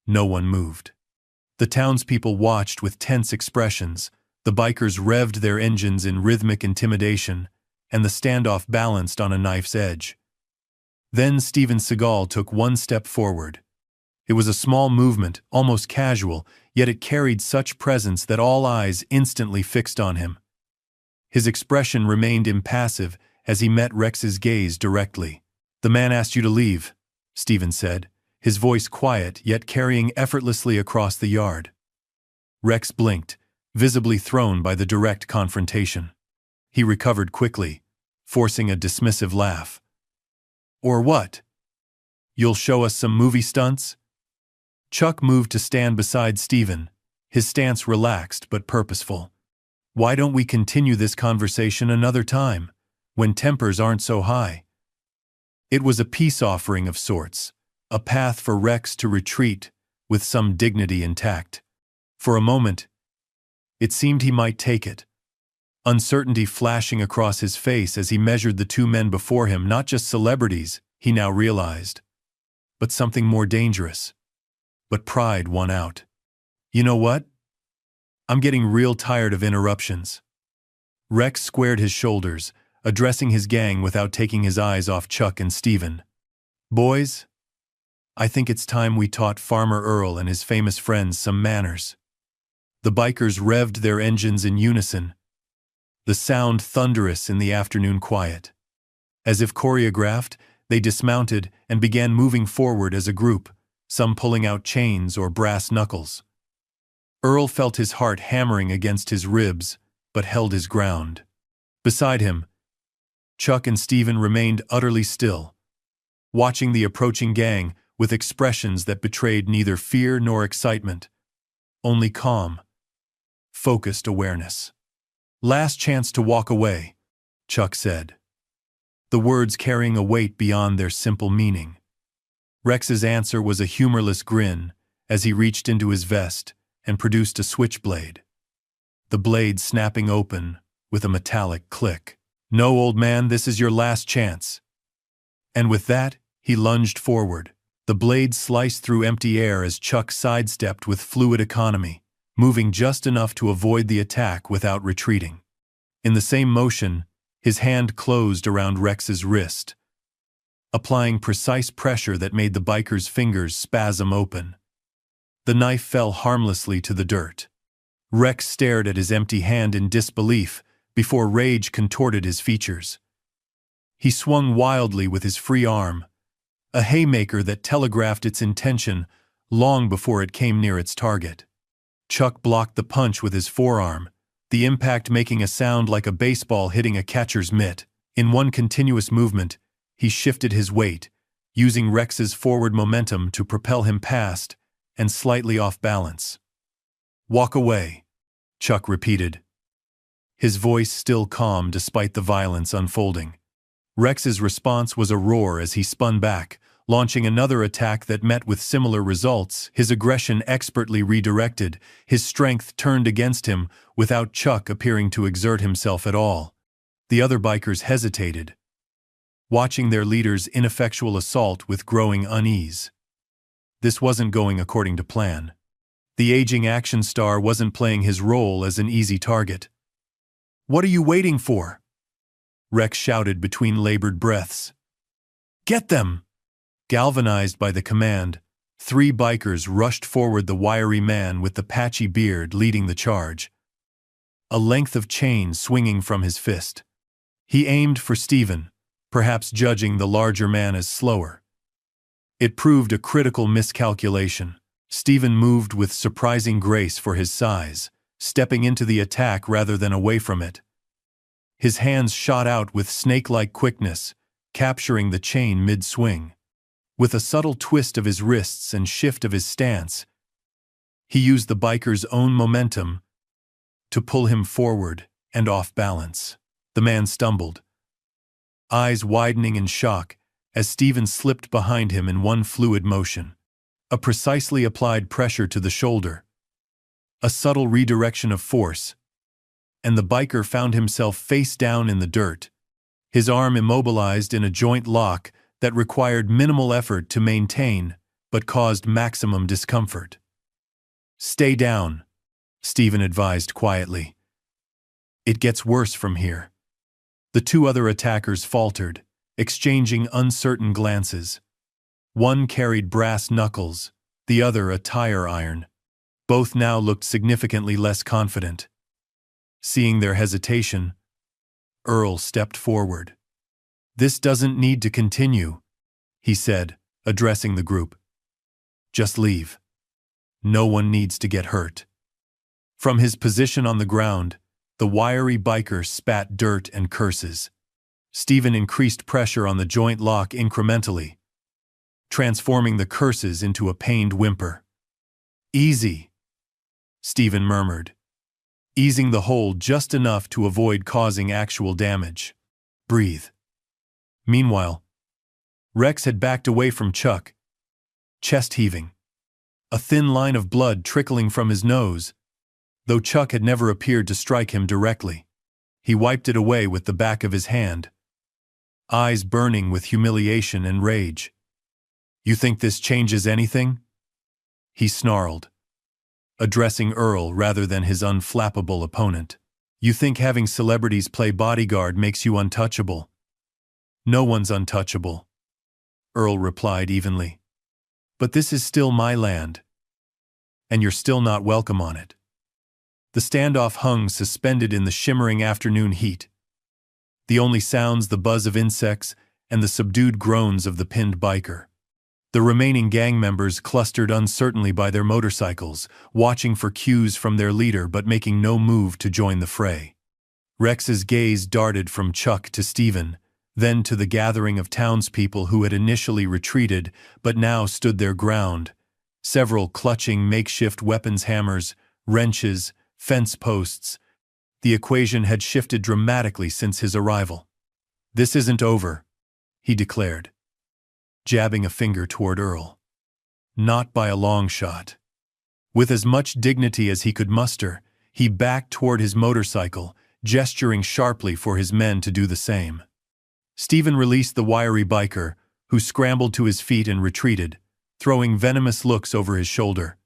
S1: no one moved. The townspeople watched with tense expressions. The bikers revved their engines in rhythmic intimidation, and the standoff balanced on a knife's edge. Then Steven Seagal took one step forward. It was a small movement, almost casual, yet it carried such presence that all eyes instantly fixed on him. His expression remained impassive as he met Rex's gaze directly. "The man asked you to leave," Steven said, his voice quiet yet carrying effortlessly across the yard. Rex blinked, visibly thrown by the direct confrontation. He recovered quickly, forcing a dismissive laugh. "Or what? You'll show us some movie stunts?" Chuck moved to stand beside Stephen, his stance relaxed but purposeful. "Why don't we continue this conversation another time, when tempers aren't so high?" It was a peace offering of sorts, a path for Rex to retreat with some dignity intact. For a moment, It seemed he might take it. Uncertainty flashing across his face as he measured the two men before him, not just celebrities, he now realized, but something more dangerous. But pride won out. You know what? I'm getting real tired of interruptions. Rex squared his shoulders, addressing his gang without taking his eyes off Chuck and Steven. Boys, I think it's time we taught Farmer Earl and his famous friends some manners. The bikers revved their engines in unison, the sound thunderous in the afternoon quiet. As if choreographed, they dismounted and began moving forward as a group, some pulling out chains or brass knuckles. Earl felt his heart hammering against his ribs, but held his ground. Beside him, Chuck and Steven remained utterly still, watching the approaching gang with expressions that betrayed neither fear nor excitement, only calm, focused awareness. Last chance to walk away, Chuck said, the words carrying a weight beyond their simple meaning. Rex's answer was a humorless grin as he reached into his vest and produced a switchblade, the blade snapping open with a metallic click. No, old man, this is your last chance. And with that, he lunged forward. The blade sliced through empty air as Chuck sidestepped with fluid economy, moving just enough to avoid the attack without retreating. In the same motion, his hand closed around Rex's wrist, applying precise pressure that made the biker's fingers spasm open. The knife fell harmlessly to the dirt. Rex stared at his empty hand in disbelief before rage contorted his features. He swung wildly with his free arm, a haymaker that telegraphed its intention long before it came near its target. Chuck blocked the punch with his forearm, the impact making a sound like a baseball hitting a catcher's mitt. In one continuous movement, he shifted his weight, using Rex's forward momentum to propel him past and slightly off balance. Walk away, Chuck repeated, his voice still calm despite the violence unfolding. Rex's response was a roar as he spun back, launching another attack that met with similar results, his aggression expertly redirected, his strength turned against him without Chuck appearing to exert himself at all. The other bikers hesitated, watching their leader's ineffectual assault with growing unease. This wasn't going according to plan. The aging action star wasn't playing his role as an easy target. What are you waiting for? Rex shouted between labored breaths. Get them! Galvanized by the command, 3 bikers rushed forward, the wiry man with the patchy beard leading the charge, a length of chain swinging from his fist. He aimed for Steven, perhaps judging the larger man as slower. It proved a critical miscalculation. Steven moved with surprising grace for his size, stepping into the attack rather than away from it. His hands shot out with snake-like quickness, capturing the chain mid-swing. With a subtle twist of his wrists and shift of his stance, he used the biker's own momentum to pull him forward and off balance. The man stumbled, eyes widening in shock as Steven slipped behind him in one fluid motion. A precisely applied pressure to the shoulder, a subtle redirection of force, and the biker found himself face down in the dirt, his arm immobilized in a joint lock that required minimal effort to maintain but caused maximum discomfort. Stay down, Steven advised quietly. It gets worse from here. The 2 other attackers faltered, exchanging uncertain glances. One carried brass knuckles, the other a tire iron. Both now looked significantly less confident. Seeing their hesitation, Earl stepped forward. This doesn't need to continue, he said, addressing the group. Just leave. No one needs to get hurt. From his position on the ground, the wiry biker spat dirt and curses. Steven increased pressure on the joint lock incrementally, transforming the curses into a pained whimper. Easy, Steven murmured, easing the hold just enough to avoid causing actual damage. Breathe. Meanwhile, Rex had backed away from Chuck, chest heaving, a thin line of blood trickling from his nose, though Chuck had never appeared to strike him directly. He wiped it away with the back of his hand, eyes burning with humiliation and rage. "You think this changes anything?" he snarled, addressing Earl rather than his unflappable opponent. "You think having celebrities play bodyguard makes you untouchable?" "No one's untouchable," Earl replied evenly. "But this is still my land, and you're still not welcome on it." The standoff hung suspended in the shimmering afternoon heat. The only sounds the buzz of insects and the subdued groans of the pinned biker. The remaining gang members clustered uncertainly by their motorcycles, watching for cues from their leader but making no move to join the fray. Rex's gaze darted from Chuck to Stephen, then to the gathering of townspeople who had initially retreated but now stood their ground, several clutching makeshift weapons, hammers, wrenches, fence posts. The equation had shifted dramatically since his arrival. "This isn't over," he declared, jabbing a finger toward Earl. "Not by a long shot." With as much dignity as he could muster, he backed toward his motorcycle, gesturing sharply for his men to do the same. Stephen released the wiry biker, who scrambled to his feet and retreated, throwing venomous looks over his shoulder.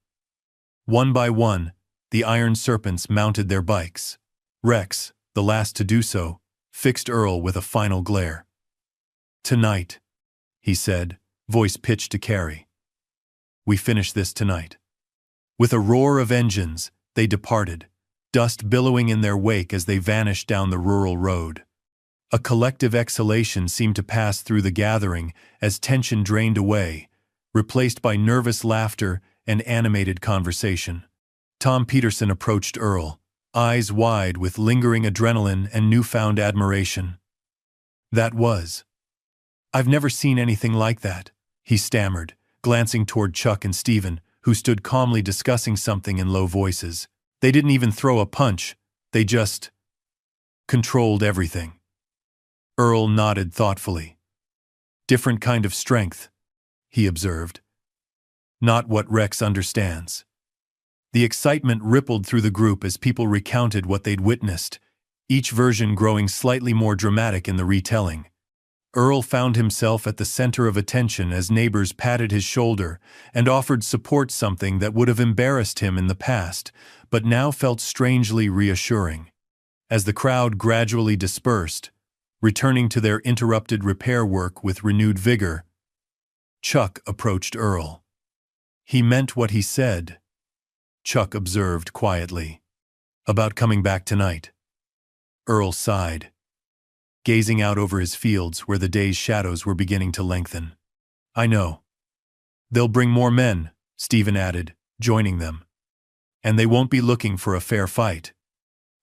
S1: One by one, the iron serpents mounted their bikes. Rex, the last to do so, fixed Earl with a final glare. "Tonight," he said, voice pitched to carry. "We finish this tonight." With a roar of engines, they departed, dust billowing in their wake as they vanished down the rural road. A collective exhalation seemed to pass through the gathering as tension drained away, replaced by nervous laughter and animated conversation. Tom Peterson approached Earl, eyes wide with lingering adrenaline and newfound admiration. "That was... I've never seen anything like that," he stammered, glancing toward Chuck and Stephen, who stood calmly discussing something in low voices. "They didn't even throw a punch, they just... controlled everything." Earl nodded thoughtfully. "Different kind of strength," he observed. "Not what Rex understands." The excitement rippled through the group as people recounted what they'd witnessed, each version growing slightly more dramatic in the retelling. Earl found himself at the center of attention as neighbors patted his shoulder and offered support, something that would have embarrassed him in the past, but now felt strangely reassuring. As the crowd gradually dispersed, returning to their interrupted repair work with renewed vigor, Chuck approached Earl. "He meant what he said," Chuck observed quietly. "About coming back tonight." Earl sighed, gazing out over his fields where the day's shadows were beginning to lengthen. "I know. They'll bring more men," Stephen added, joining them. "And they won't be looking for a fair fight."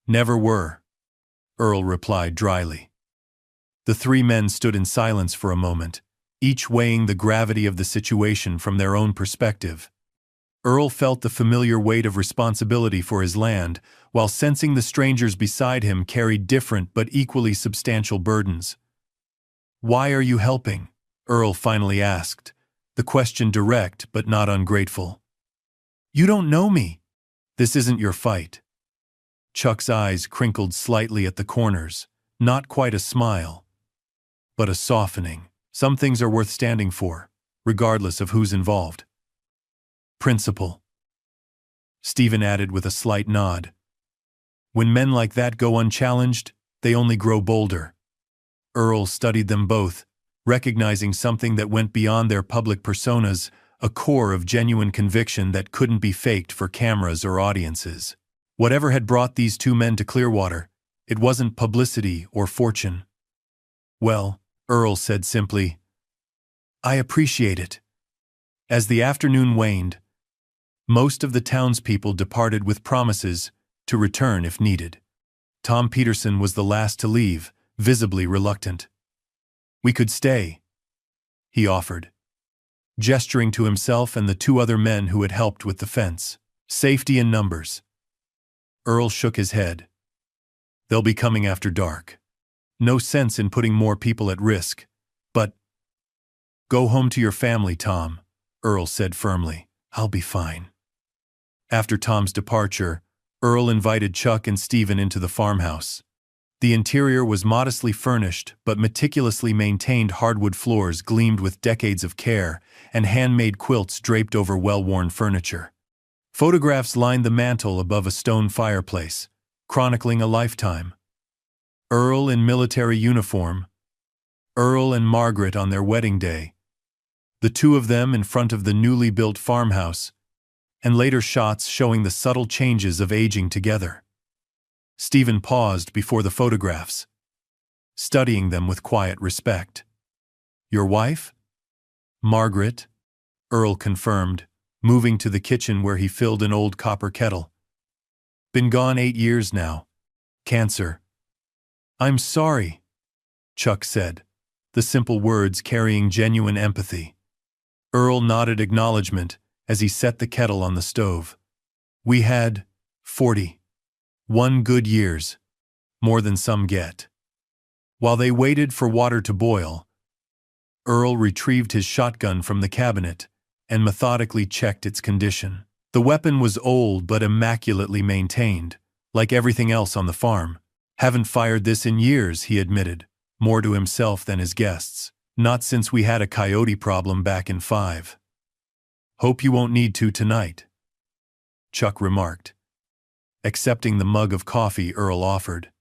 S1: "Never were," Earl replied dryly. The three men stood in silence for a moment, each weighing the gravity of the situation from their own perspective. Earl felt the familiar weight of responsibility for his land, while sensing the strangers beside him carried different but equally substantial burdens. "Why are you helping?" Earl finally asked, the question direct but not ungrateful. "You don't know me." "This isn't your fight." Chuck's eyes crinkled slightly at the corners, not quite a smile, but a softening. "Some things are worth standing for, regardless of who's involved." "Principle," Stephen added with a slight nod. "When men like that go unchallenged, they only grow bolder." Earl studied them both, recognizing something that went beyond their public personas, a core of genuine conviction that couldn't be faked for cameras or audiences. Whatever had brought these two men to Clearwater, it wasn't publicity or fortune. "Well," Earl said simply, "I appreciate it." As the afternoon waned, most of the townspeople departed with promises to return if needed. Tom Peterson was the last to leave, visibly reluctant. "We could stay," he offered, gesturing to himself and the two other men who had helped with the fence. "Safety in numbers." Earl shook his head. "They'll be coming after dark. No sense in putting more people at risk, but—" "Go home to your family, Tom," Earl said firmly. "I'll be fine." After Tom's departure, Earl invited Chuck and Stephen into the farmhouse. The interior was modestly furnished, but meticulously maintained hardwood floors gleamed with decades of care, and handmade quilts draped over well-worn furniture. Photographs lined the mantel above a stone fireplace, chronicling a lifetime. Earl in military uniform, Earl and Margaret on their wedding day, the two of them in front of the newly built farmhouse, and later shots showing the subtle changes of aging together. Stephen paused before the photographs, studying them with quiet respect. "Your wife?" "Margaret," Earl confirmed, moving to the kitchen where he filled an old copper kettle. "Been gone 8 years now. Cancer." "I'm sorry," Chuck said, the simple words carrying genuine empathy. Earl nodded acknowledgement as he set the kettle on the stove. "We had 41 good years, more than some get." While they waited for water to boil, Earl retrieved his shotgun from the cabinet and methodically checked its condition. The weapon was old but immaculately maintained, like everything else on the farm. "Haven't fired this in years," he admitted, more to himself than his guests. "Not since we had a coyote problem back in 5. "Hope you won't need to tonight," Chuck remarked, accepting the mug of coffee Earl offered.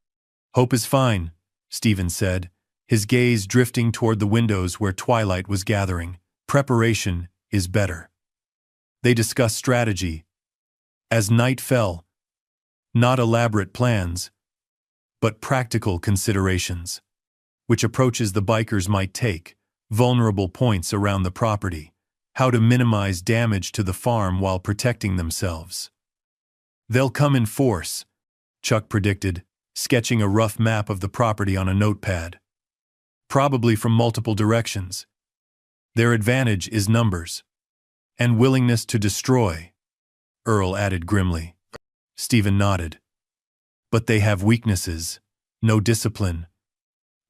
S1: "Hope is fine," Stephen said, his gaze drifting toward the windows where twilight was gathering. "Preparation is better." They discussed strategy. As night fell, not elaborate plans, but practical considerations. Which approaches the bikers might take, vulnerable points around the property, how to minimize damage to the farm while protecting themselves. "They'll come in force," Chuck predicted, sketching a rough map of the property on a notepad. "Probably from multiple directions. Their advantage is numbers. And willingness to destroy," Earl added grimly. Stephen nodded. "But they have weaknesses, no discipline,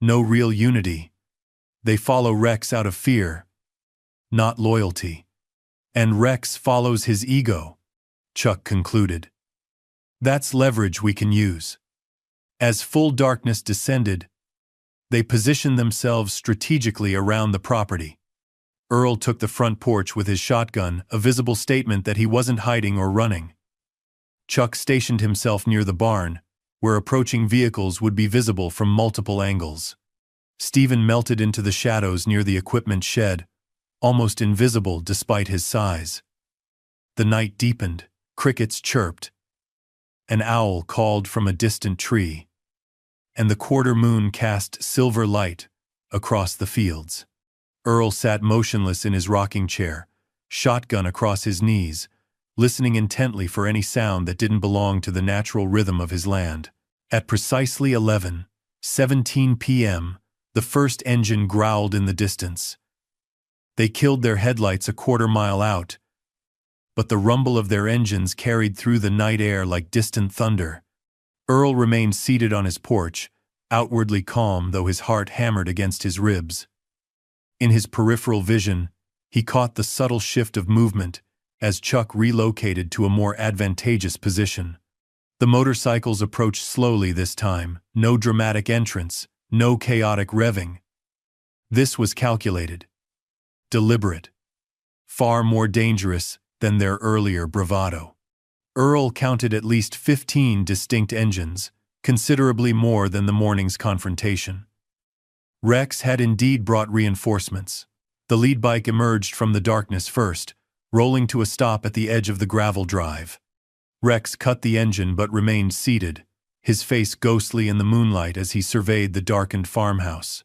S1: no real unity. They follow Rex out of fear, not loyalty. And Rex follows his ego," Chuck concluded. "That's leverage we can use." As full darkness descended, they positioned themselves strategically around the property. Earl took the front porch with his shotgun, a visible statement that he wasn't hiding or running. Chuck stationed himself near the barn, where approaching vehicles would be visible from multiple angles. Stephen melted into the shadows near the equipment shed, almost invisible despite his size. The night deepened, crickets chirped. An owl called from a distant tree, and the quarter moon cast silver light across the fields. Earl sat motionless in his rocking chair, shotgun across his knees, listening intently for any sound that didn't belong to the natural rhythm of his land. At precisely 11:17 p.m., the first engine growled in the distance. They killed their headlights a quarter mile out, but the rumble of their engines carried through the night air like distant thunder. Earl remained seated on his porch, outwardly calm though his heart hammered against his ribs. In his peripheral vision, he caught the subtle shift of movement as Chuck relocated to a more advantageous position. The motorcycles approached slowly this time, no dramatic entrance, no chaotic revving. This was calculated, deliberate, far more dangerous than their earlier bravado. Earl counted at least 15 distinct engines, considerably more than the morning's confrontation. Rex had indeed brought reinforcements. The lead bike emerged from the darkness first, rolling to a stop at the edge of the gravel drive. Rex cut the engine but remained seated, his face ghostly in the moonlight as he surveyed the darkened farmhouse.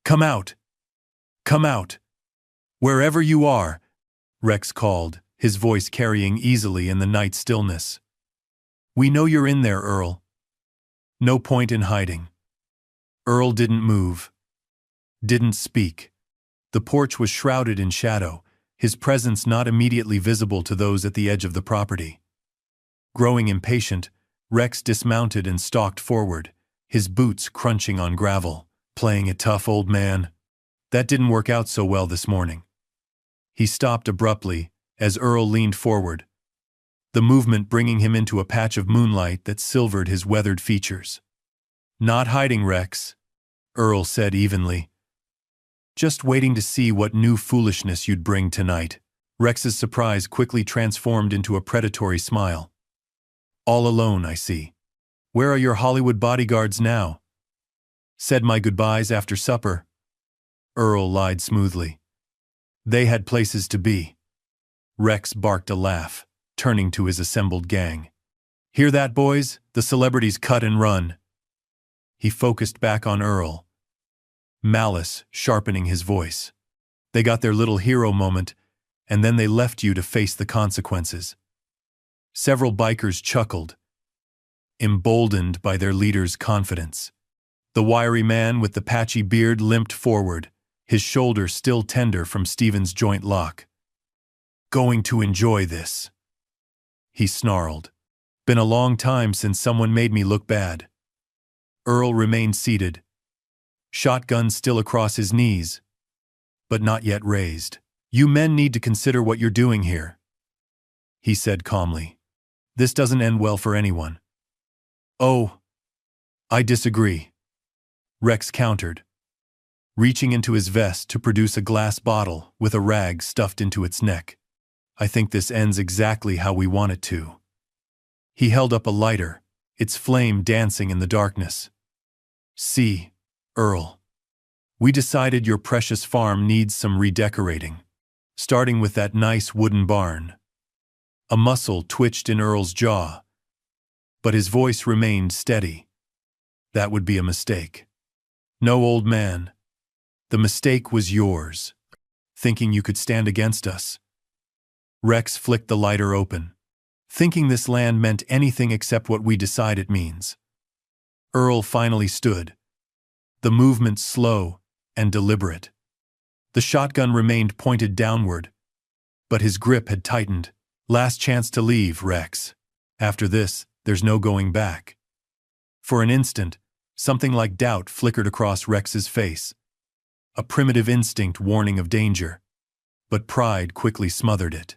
S1: "Come out! Come out! Wherever you are!" Rex called, his voice carrying easily in the night stillness. "We know you're in there, Earl. No point in hiding." Earl didn't move, didn't speak. The porch was shrouded in shadow, his presence not immediately visible to those at the edge of the property. Growing impatient, Rex dismounted and stalked forward, his boots crunching on gravel. "Playing it tough, old man. That didn't work out so well this morning." He stopped abruptly as Earl leaned forward. the movement bringing him into a patch of moonlight that silvered his weathered features. "Not hiding, Rex," Earl said evenly. "Just waiting to see what new foolishness you'd bring tonight." Rex's surprise quickly transformed into a predatory smile. "All alone, I see. Where are your Hollywood bodyguards now?" "Said my goodbyes after supper." Earl lied smoothly. "They had places to be." Rex barked a laugh, turning to his assembled gang. "Hear that, boys? The celebrities cut and run." He focused back on Earl, malice sharpening his voice. "They got their little hero moment, and then they left you to face the consequences." Several bikers chuckled, emboldened by their leader's confidence. The wiry man with the patchy beard limped forward, his shoulder still tender from Stephen's joint lock. "Going to enjoy this," he snarled. "Been a long time since someone made me look bad." Earl remained seated, shotgun still across his knees, but not yet raised. "You men need to consider what you're doing here," he said calmly. "This doesn't end well for anyone." "Oh, I disagree," Rex countered, reaching into his vest to produce a glass bottle with a rag stuffed into its neck. "I think this ends exactly how we want it to." He held up a lighter, its flame dancing in the darkness. "See, Earl, we decided your precious farm needs some redecorating, starting with that nice wooden barn." A muscle twitched in Earl's jaw, but his voice remained steady. "That would be a mistake." "No, old man. The mistake was yours, thinking you could stand against us." Rex flicked the lighter open. "Thinking this land meant anything except what we decide it means." Earl finally stood, the movement slow and deliberate. The shotgun remained pointed downward, but his grip had tightened. "Last chance to leave, Rex. After this, there's no going back." For an instant, something like doubt flickered across Rex's face, a primitive instinct warning of danger, but pride quickly smothered it.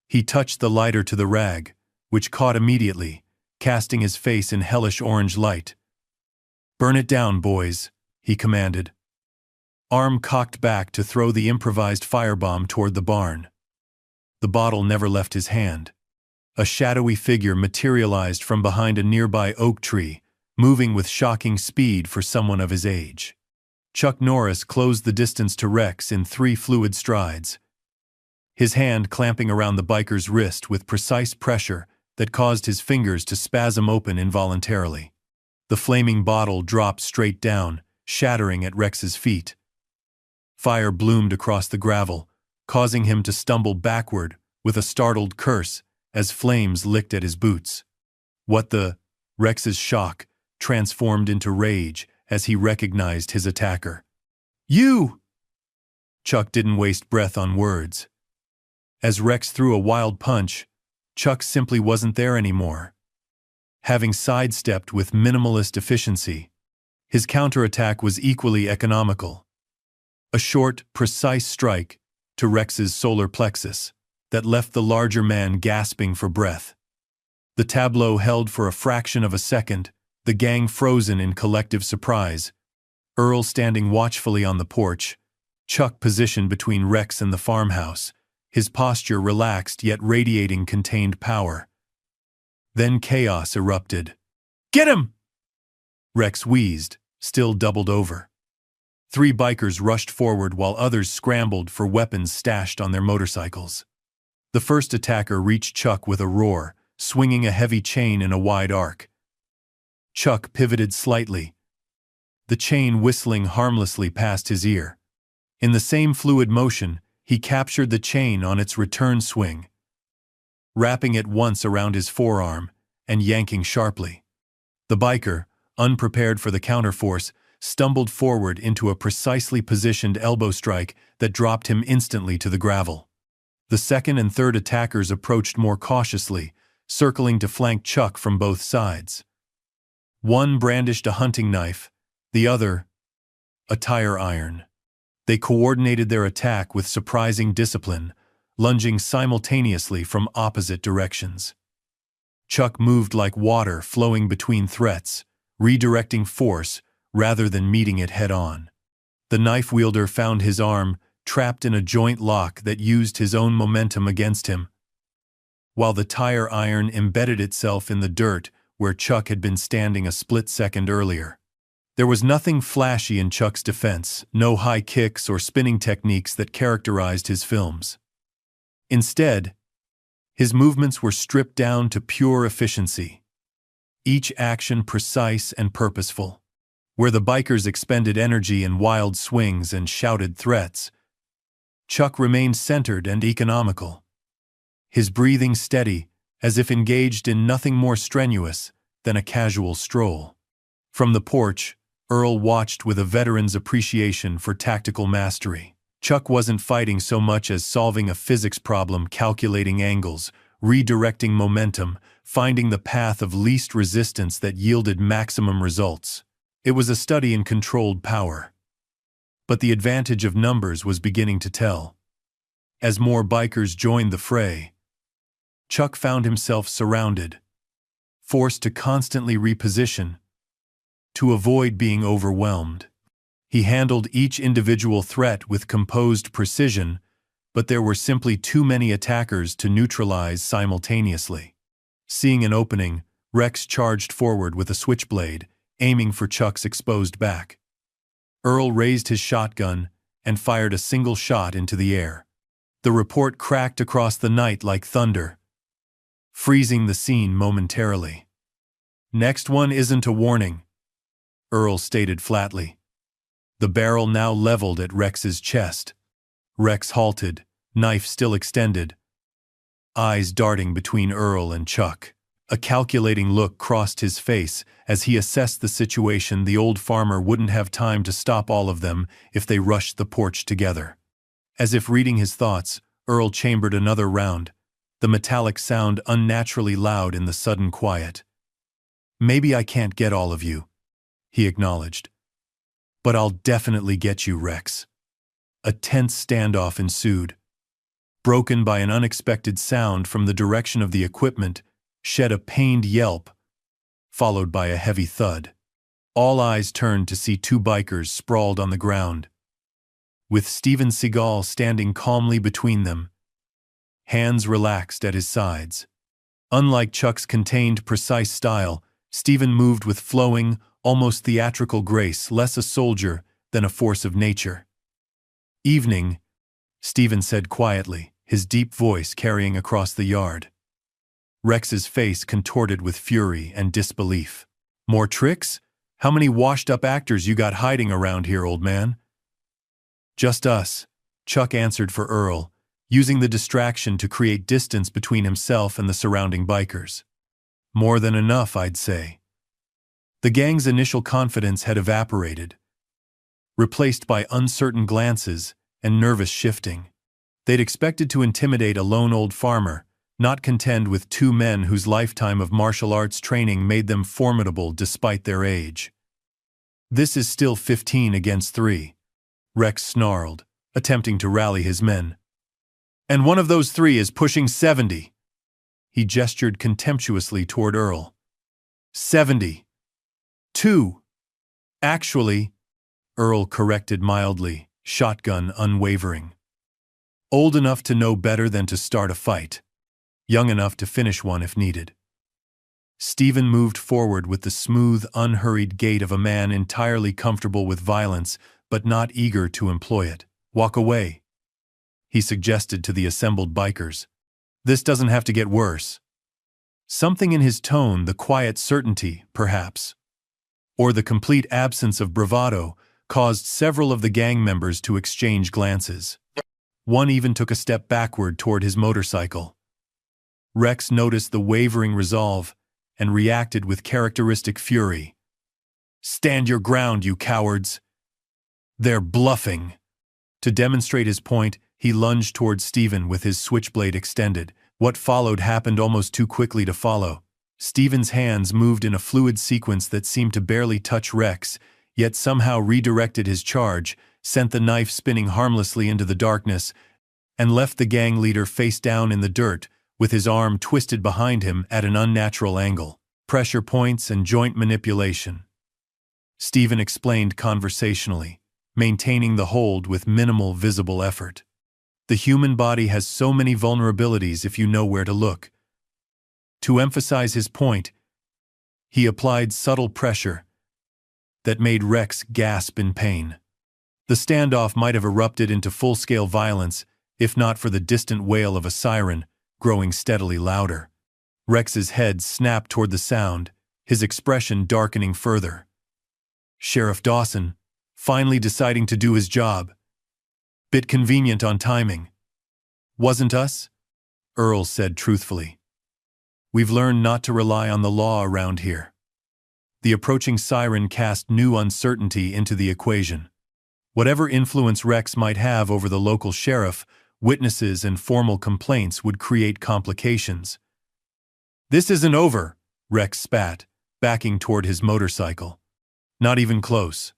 S1: He touched the lighter to the rag, which caught immediately, casting his face in hellish orange light. "Burn it down, boys," he commanded. Arm cocked back to throw the improvised firebomb toward the barn. The bottle never left his hand. A shadowy figure materialized from behind a nearby oak tree, moving with shocking speed for someone of his age. Chuck Norris closed the distance to Rex in 3 fluid strides, his hand clamping around the biker's wrist with precise pressure that caused his fingers to spasm open involuntarily. The flaming bottle dropped straight down, shattering at Rex's feet. Fire bloomed across the gravel, causing him to stumble backward with a startled curse as flames licked at his boots. "What the?" Rex's shock transformed into rage as he recognized his attacker. "You!" Chuck didn't waste breath on words. As Rex threw a wild punch, Chuck simply wasn't there anymore. Having sidestepped with minimalist efficiency, his counterattack was equally economical. A short, precise strike to Rex's solar plexus that left the larger man gasping for breath. The tableau held for a fraction of a second, the gang frozen in collective surprise, Earl standing watchfully on the porch, Chuck positioned between Rex and the farmhouse, his posture relaxed yet radiating contained power. Then chaos erupted. "Get him!" Rex wheezed, still doubled over. 3 bikers rushed forward while others scrambled for weapons stashed on their motorcycles. The first attacker reached Chuck with a roar, swinging a heavy chain in a wide arc. Chuck pivoted slightly, the chain whistling harmlessly past his ear. In the same fluid motion, he captured the chain on its return swing, wrapping it once around his forearm and yanking sharply. The biker, unprepared for the counterforce, stumbled forward into a precisely positioned elbow strike that dropped him instantly to the gravel. The second and third attackers approached more cautiously, circling to flank Chuck from both sides. One brandished a hunting knife, the other a tire iron. They coordinated their attack with surprising discipline, lunging simultaneously from opposite directions. Chuck moved like water flowing between threats, redirecting force rather than meeting it head-on. The knife wielder found his arm trapped in a joint lock that used his own momentum against him, while the tire iron embedded itself in the dirt where Chuck had been standing a split second earlier. There was nothing flashy in Chuck's defense, no high kicks or spinning techniques that characterized his films. Instead, his movements were stripped down to pure efficiency, each action precise and purposeful. Where the bikers expended energy in wild swings and shouted threats, Chuck remained centered and economical, his breathing steady, as if engaged in nothing more strenuous than a casual stroll. From the porch, Earl watched with a veteran's appreciation for tactical mastery. Chuck wasn't fighting so much as solving a physics problem, calculating angles, redirecting momentum, finding the path of least resistance that yielded maximum results. It was a study in controlled power. But the advantage of numbers was beginning to tell. As more bikers joined the fray, Chuck found himself surrounded, forced to constantly reposition, to avoid being overwhelmed. He handled each individual threat with composed precision, but there were simply too many attackers to neutralize simultaneously. Seeing an opening, Rex charged forward with a switchblade, aiming for Chuck's exposed back. Earl raised his shotgun and fired a single shot into the air. The report cracked across the night like thunder, freezing the scene momentarily. "Next one isn't a warning," Earl stated flatly, the barrel now leveled at Rex's chest. Rex halted, knife still extended, eyes darting between Earl and Chuck. A calculating look crossed his face as he assessed the situation. The old farmer wouldn't have time to stop all of them if they rushed the porch together. As if reading his thoughts, Earl chambered another round, the metallic sound unnaturally loud in the sudden quiet. "Maybe I can't get all of you," he acknowledged. "But I'll definitely get you, Rex." A tense standoff ensued, broken by an unexpected sound from the direction of the equipment, shed a pained yelp, followed by a heavy thud. All eyes turned to see two bikers sprawled on the ground, with Seagal standing calmly between them, hands relaxed at his sides. Unlike Chuck's contained, precise style, Steven moved with flowing, almost theatrical grace, less a soldier than a force of nature. "Evening," Steven said quietly, his deep voice carrying across the yard. Rex's face contorted with fury and disbelief. "More tricks? How many washed-up actors you got hiding around here, old man?" "Just us," Chuck answered for Earl, using the distraction to create distance between himself and the surrounding bikers. "More than enough, I'd say." The gang's initial confidence had evaporated, replaced by uncertain glances and nervous shifting. They'd expected to intimidate a lone old farmer, not contend with two men whose lifetime of martial arts training made them formidable despite their age. "This is still 15 against 3, Rex snarled, attempting to rally his men. "And one of those 3 is pushing 70. He gestured contemptuously toward Earl. 72. Actually, Earl corrected mildly, shotgun unwavering. "Old enough to know better than to start a fight. Young enough to finish one if needed." Steven moved forward with the smooth, unhurried gait of a man entirely comfortable with violence but not eager to employ it. "Walk away," he suggested to the assembled bikers. "This doesn't have to get worse." Something in his tone, the quiet certainty, perhaps, or the complete absence of bravado, caused several of the gang members to exchange glances. One even took a step backward toward his motorcycle. Rex noticed the wavering resolve and reacted with characteristic fury. "Stand your ground, you cowards! They're bluffing!" To demonstrate his point, he lunged toward Steven with his switchblade extended. What followed happened almost too quickly to follow. Steven's hands moved in a fluid sequence that seemed to barely touch Rex, yet somehow redirected his charge, sent the knife spinning harmlessly into the darkness, and left the gang leader face down in the dirt, with his arm twisted behind him at an unnatural angle. Pressure points and joint manipulation. Stephen explained conversationally, maintaining the hold with minimal visible effort. The human body has so many vulnerabilities if you know where to look. To emphasize his point, he applied subtle pressure that made Rex gasp in pain. The standoff might have erupted into full-scale violence if not for the distant wail of a siren, growing steadily louder. Rex's head snapped toward the sound, his expression darkening further. Sheriff Dawson, finally deciding to do his job. Bit convenient on timing. Wasn't us? Earl said truthfully. We've learned not to rely on the law around here. The approaching siren cast new uncertainty into the equation. Whatever influence Rex might have over the local sheriff, witnesses and formal complaints would create complications. This isn't over, Rex spat, backing toward his motorcycle. Not even close.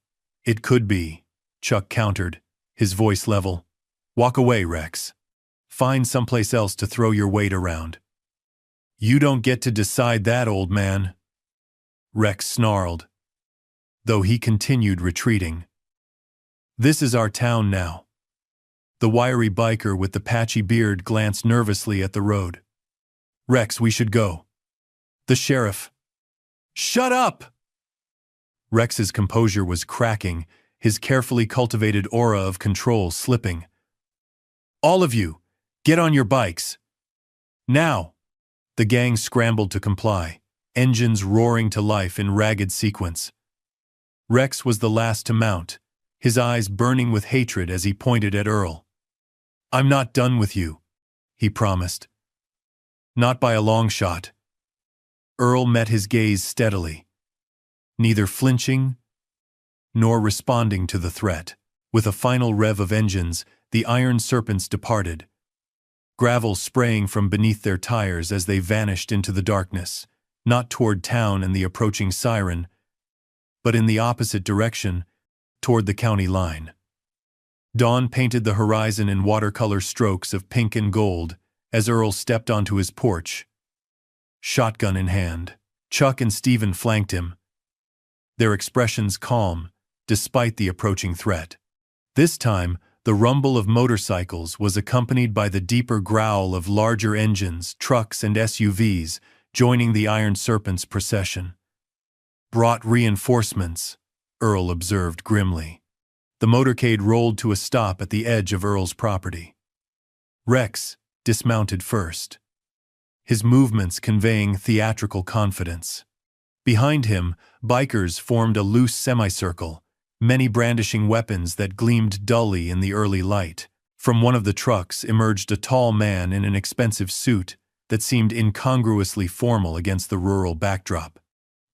S1: It could be, Chuck countered, his voice level. Walk away, Rex. Find someplace else to throw your weight around. You don't get to decide that, old man. Rex snarled, though he continued retreating. This is our town now. The wiry biker with the patchy beard glanced nervously at the road. Rex, we should go. The sheriff. Shut up! Rex's composure was cracking, his carefully cultivated aura of control slipping. All of you, get on your bikes. Now! The gang scrambled to comply, engines roaring to life in ragged sequence. Rex was the last to mount, his eyes burning with hatred as he pointed at Earl. I'm not done with you, he promised. Not by a long shot. Earl met his gaze steadily, neither flinching nor responding to the threat. With a final rev of engines, the iron serpents departed, gravel spraying from beneath their tires as they vanished into the darkness, not toward town and the approaching siren, but in the opposite direction, toward the county line. Dawn painted the horizon in watercolor strokes of pink and gold as Earl stepped onto his porch, shotgun in hand. Chuck and Stephen flanked him, their expressions calm despite the approaching threat. This time, the rumble of motorcycles was accompanied by the deeper growl of larger engines, trucks, and SUVs joining the Iron Serpent's procession. Brought reinforcements, Earl observed grimly. The motorcade rolled to a stop at the edge of Earl's property. Rex dismounted first, his movements conveying theatrical confidence. Behind him, bikers formed a loose semicircle, many brandishing weapons that gleamed dully in the early light. From one of the trucks emerged a tall man in an expensive suit that seemed incongruously formal against the rural backdrop.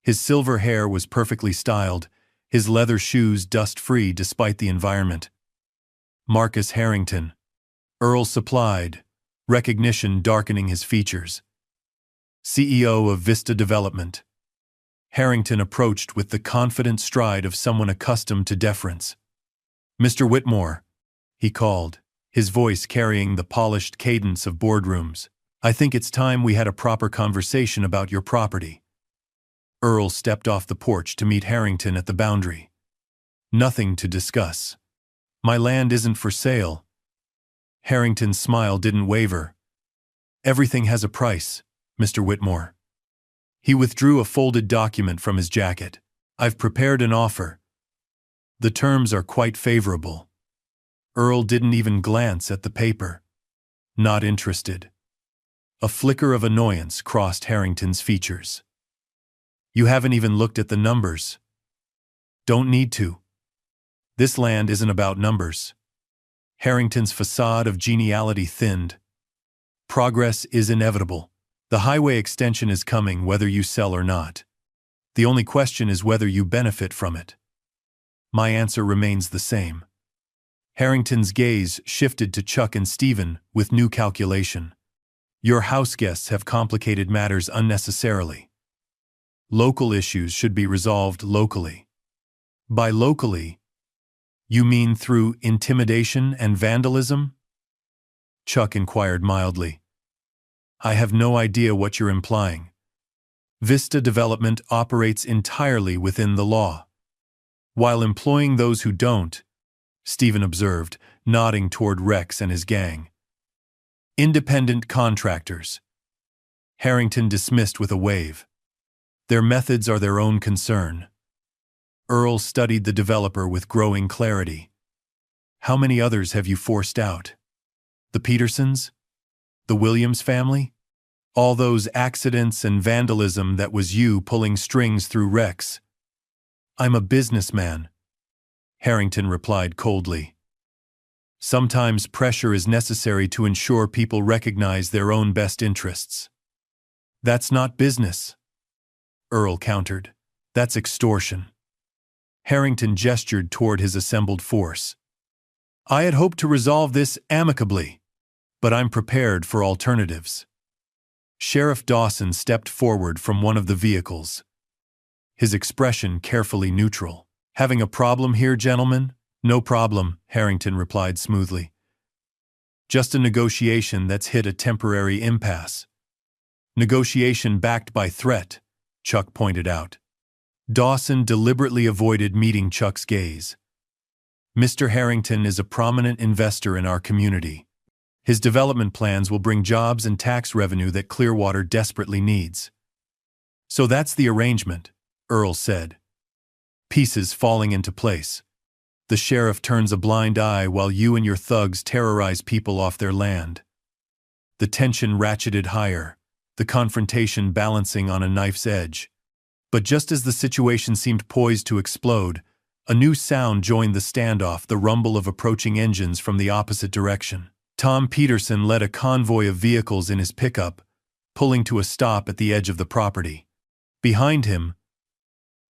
S1: His silver hair was perfectly styled, his leather shoes dust-free despite the environment. Marcus Harrington, Earl supplied, recognition darkening his features. CEO of Vista Development. Harrington approached with the confident stride of someone accustomed to deference. Mr. Whitmore, he called, his voice carrying the polished cadence of boardrooms. I think it's time we had a proper conversation about your property. Earl stepped off the porch to meet Harrington at the boundary. Nothing to discuss. My land isn't for sale. Harrington's smile didn't waver. Everything has a price, Mr. Whitmore. He withdrew a folded document from his jacket. I've prepared an offer. The terms are quite favorable. Earl didn't even glance at the paper. Not interested. A flicker of annoyance crossed Harrington's features. You haven't even looked at the numbers. Don't need to. This land isn't about numbers. Harrington's facade of geniality thinned. Progress is inevitable. The highway extension is coming whether you sell or not. The only question is whether you benefit from it. My answer remains the same. Harrington's gaze shifted to Chuck and Stephen with new calculation. Your house guests have complicated matters unnecessarily. Local issues should be resolved locally. By locally, you mean through intimidation and vandalism? Chuck inquired mildly. I have no idea what you're implying. Vista Development operates entirely within the law, while employing those who don't, Stephen observed, nodding toward Rex and his gang. Independent contractors. Harrington dismissed with a wave. Their methods are their own concern. Earl studied the developer with growing clarity. How many others have you forced out? The Petersons? The Williams family? All those accidents and vandalism that was you pulling strings through Rex. I'm a businessman, Harrington replied coldly. Sometimes pressure is necessary to ensure people recognize their own best interests. That's not business, Earl countered. That's extortion. Harrington gestured toward his assembled force. I had hoped to resolve this amicably, but I'm prepared for alternatives. Sheriff Dawson stepped forward from one of the vehicles, his expression carefully neutral. Having a problem here, gentlemen? No problem, Harrington replied smoothly. Just a negotiation that's hit a temporary impasse. Negotiation backed by threat, Chuck pointed out. Dawson deliberately avoided meeting Chuck's gaze. Mr. Harrington is a prominent investor in our community. His development plans will bring jobs and tax revenue that Clearwater desperately needs. So that's the arrangement, Earl said. Pieces falling into place. The sheriff turns a blind eye while you and your thugs terrorize people off their land. The tension ratcheted higher, the confrontation balancing on a knife's edge. But just as the situation seemed poised to explode, a new sound joined the standoff, the rumble of approaching engines from the opposite direction. Tom Peterson led a convoy of vehicles in his pickup, pulling to a stop at the edge of the property. Behind him,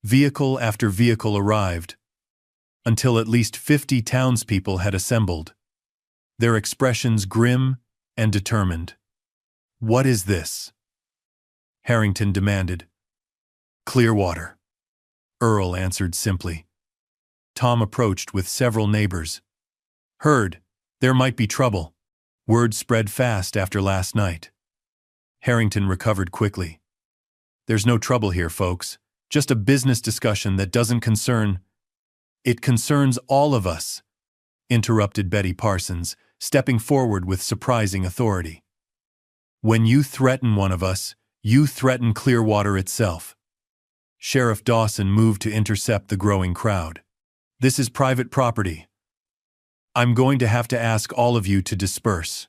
S1: vehicle after vehicle arrived, until at least 50 townspeople had assembled, their expressions grim and determined. What is this? Harrington demanded. Clearwater, Earl answered simply. Tom approached with several neighbors. Heard, there might be trouble. Word spread fast after last night. Harrington recovered quickly. There's no trouble here, folks. Just a business discussion that doesn't concern... It concerns all of us, interrupted Betty Parsons, stepping forward with surprising authority. When you threaten one of us, you threaten Clearwater itself. Sheriff Dawson moved to intercept the growing crowd. This is private property. I'm going to have to ask all of you to disperse.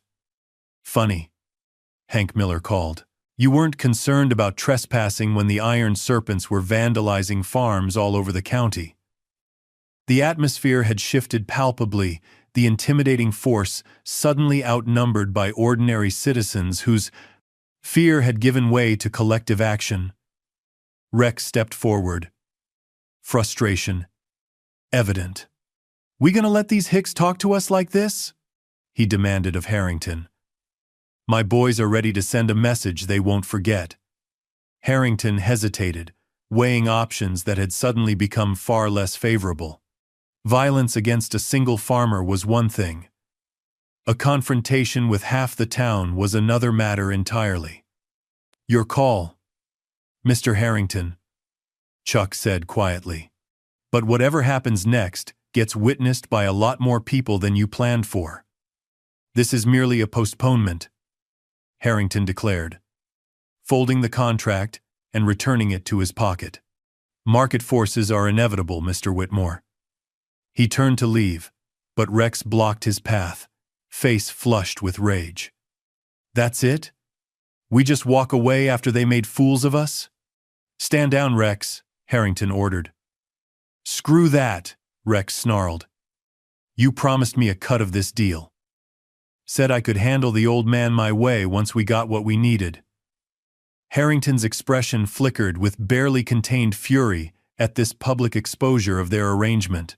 S1: Funny, Hank Miller called. You weren't concerned about trespassing when the Iron Serpents were vandalizing farms all over the county. The atmosphere had shifted palpably, the intimidating force suddenly outnumbered by ordinary citizens whose fear had given way to collective action. Rex stepped forward. Frustration evident. We gonna let these hicks talk to us like this? He demanded of Harrington. My boys are ready to send a message they won't forget. Harrington hesitated, weighing options that had suddenly become far less favorable. Violence against a single farmer was one thing. A confrontation with half the town was another matter entirely. Your call, Mr. Harrington, Chuck said quietly. But whatever happens next gets witnessed by a lot more people than you planned for. This is merely a postponement, Harrington declared, folding the contract and returning it to his pocket. Market forces are inevitable, Mr. Whitmore. He turned to leave, but Rex blocked his path, face flushed with rage. That's it? We just walk away after they made fools of us? Stand down, Rex, Harrington ordered. Screw that, Rex snarled. You promised me a cut of this deal. Said I could handle the old man my way once we got what we needed. Harrington's expression flickered with barely contained fury at this public exposure of their arrangement.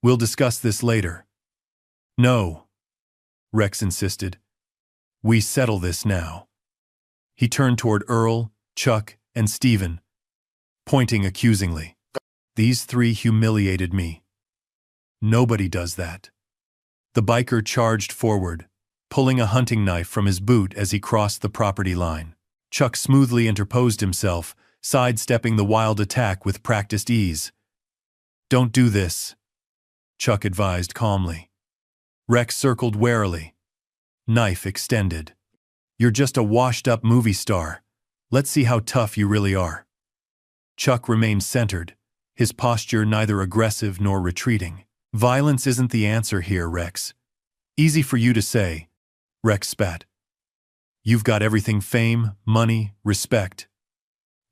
S1: We'll discuss this later. No, Rex insisted. We settle this now. He turned toward Earl, Chuck, and Stephen, pointing accusingly. These three humiliated me. Nobody does that. The biker charged forward, pulling a hunting knife from his boot as he crossed the property line. Chuck smoothly interposed himself, sidestepping the wild attack with practiced ease. "Don't do this," Chuck advised calmly. Rex circled warily, knife extended. "You're just a washed-up movie star. Let's see how tough you really are." Chuck remained centered, his posture neither aggressive nor retreating. "Violence isn't the answer here, Rex. Easy for you to say," Rex spat. "You've got everything: fame, money, respect.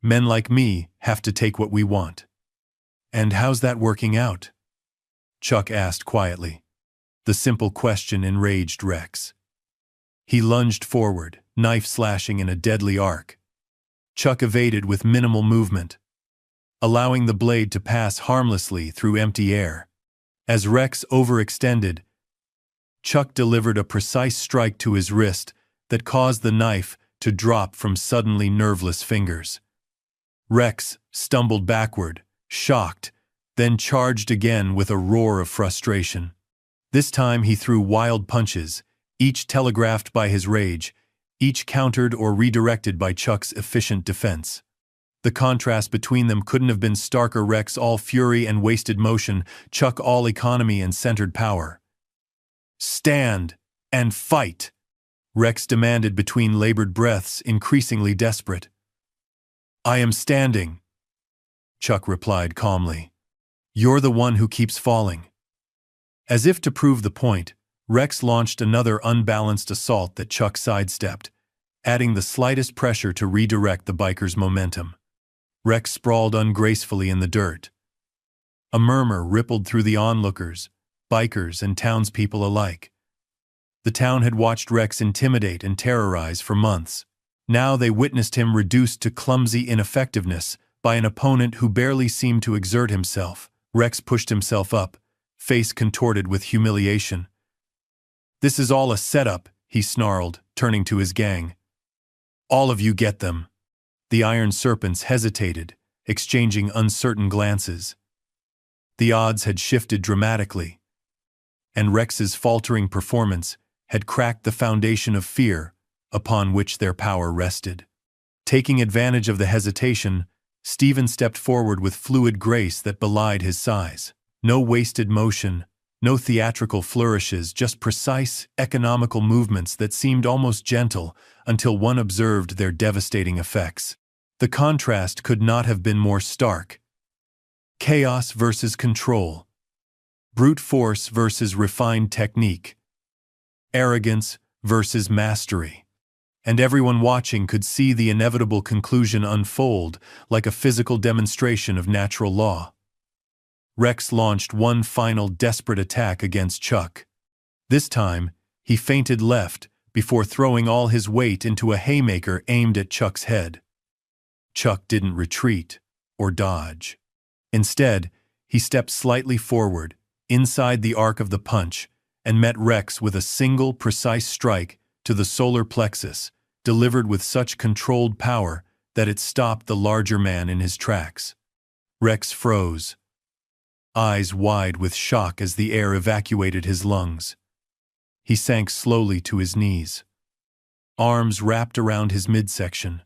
S1: Men like me have to take what we want." "And how's that working out?" Chuck asked quietly. The simple question enraged Rex. He lunged forward, knife slashing in a deadly arc. Chuck evaded with minimal movement, allowing the blade to pass harmlessly through empty air. As Rex overextended, Chuck delivered a precise strike to his wrist that caused the knife to drop from suddenly nerveless fingers. Rex stumbled backward, shocked, then charged again with a roar of frustration. This time he threw wild punches, each telegraphed by his rage, each countered or redirected by Chuck's efficient defense. The contrast between them couldn't have been starker: Rex all fury and wasted motion, Chuck all economy and centered power. "Stand and fight," Rex demanded between labored breaths, increasingly desperate. "I am standing," Chuck replied calmly. "You're the one who keeps falling." As if to prove the point, Rex launched another unbalanced assault that Chuck sidestepped, adding the slightest pressure to redirect the biker's momentum. Rex sprawled ungracefully in the dirt. A murmur rippled through the onlookers, bikers and townspeople alike. The town had watched Rex intimidate and terrorize for months. Now they witnessed him reduced to clumsy ineffectiveness by an opponent who barely seemed to exert himself. Rex pushed himself up, face contorted with humiliation. "This is all a setup," he snarled, turning to his gang. "All of you get them." The Iron Serpents hesitated, exchanging uncertain glances. The odds had shifted dramatically, and Rex's faltering performance had cracked the foundation of fear upon which their power rested. Taking advantage of the hesitation, Stephen stepped forward with fluid grace that belied his size. No wasted motion, no theatrical flourishes, just precise, economical movements that seemed almost gentle until one observed their devastating effects. The contrast could not have been more stark. Chaos versus control. Brute force versus refined technique. Arrogance versus mastery. And everyone watching could see the inevitable conclusion unfold like a physical demonstration of natural law. Rex launched one final desperate attack against Chuck. This time, he feinted left before throwing all his weight into a haymaker aimed at Chuck's head. Chuck didn't retreat or dodge. Instead, he stepped slightly forward, inside the arc of the punch, and met Rex with a single precise strike to the solar plexus, delivered with such controlled power that it stopped the larger man in his tracks. Rex froze, eyes wide with shock as the air evacuated his lungs. He sank slowly to his knees, arms wrapped around his midsection.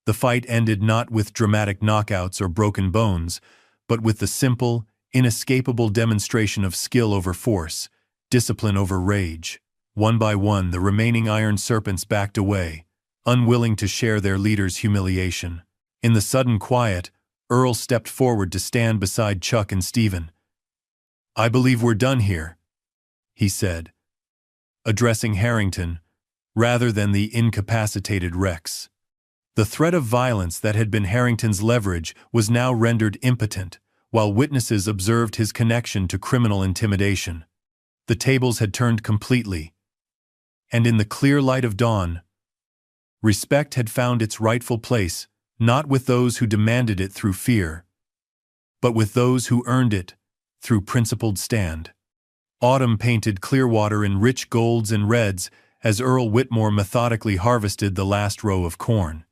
S1: The fight ended not with dramatic knockouts or broken bones, but with the simple, inescapable demonstration of skill over force, discipline over rage. One by one, the remaining Iron Serpents backed away, unwilling to share their leader's humiliation. In the sudden quiet, Earl stepped forward to stand beside Chuck and Stephen. "I believe we're done here," he said, addressing Harrington rather than the incapacitated Rex. The threat of violence that had been Harrington's leverage was now rendered impotent, while witnesses observed his connection to criminal intimidation. The tables had turned completely, and in the clear light of dawn, respect had found its rightful place, not with those who demanded it through fear, but with those who earned it through principled stand. Autumn painted Clearwater in rich golds and reds as Earl Whitmore methodically harvested the last row of corn.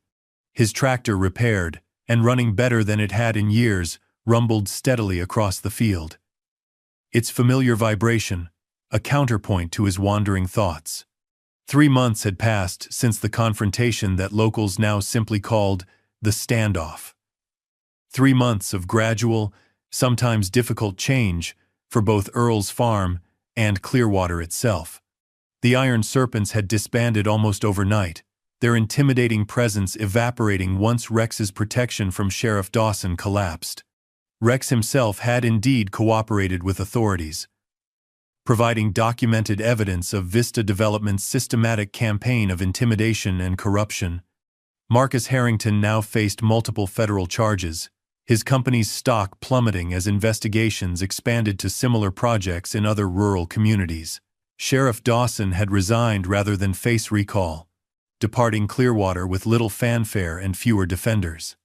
S1: His tractor, repaired and running better than it had in years, rumbled steadily across the field. Its familiar vibration, a counterpoint to his wandering thoughts. 3 months had passed since the confrontation that locals now simply called the standoff. 3 months of gradual, sometimes difficult change for both Earl's farm and Clearwater itself. The Iron Serpents had disbanded almost overnight, their intimidating presence evaporating once Rex's protection from Sheriff Dawson collapsed. Rex himself had indeed cooperated with authorities, providing documented evidence of Vista Development's systematic campaign of intimidation and corruption. Marcus Harrington now faced multiple federal charges, his company's stock plummeting as investigations expanded to similar projects in other rural communities. Sheriff Dawson had resigned rather than face recall, departing Clearwater with little fanfare and fewer defenders.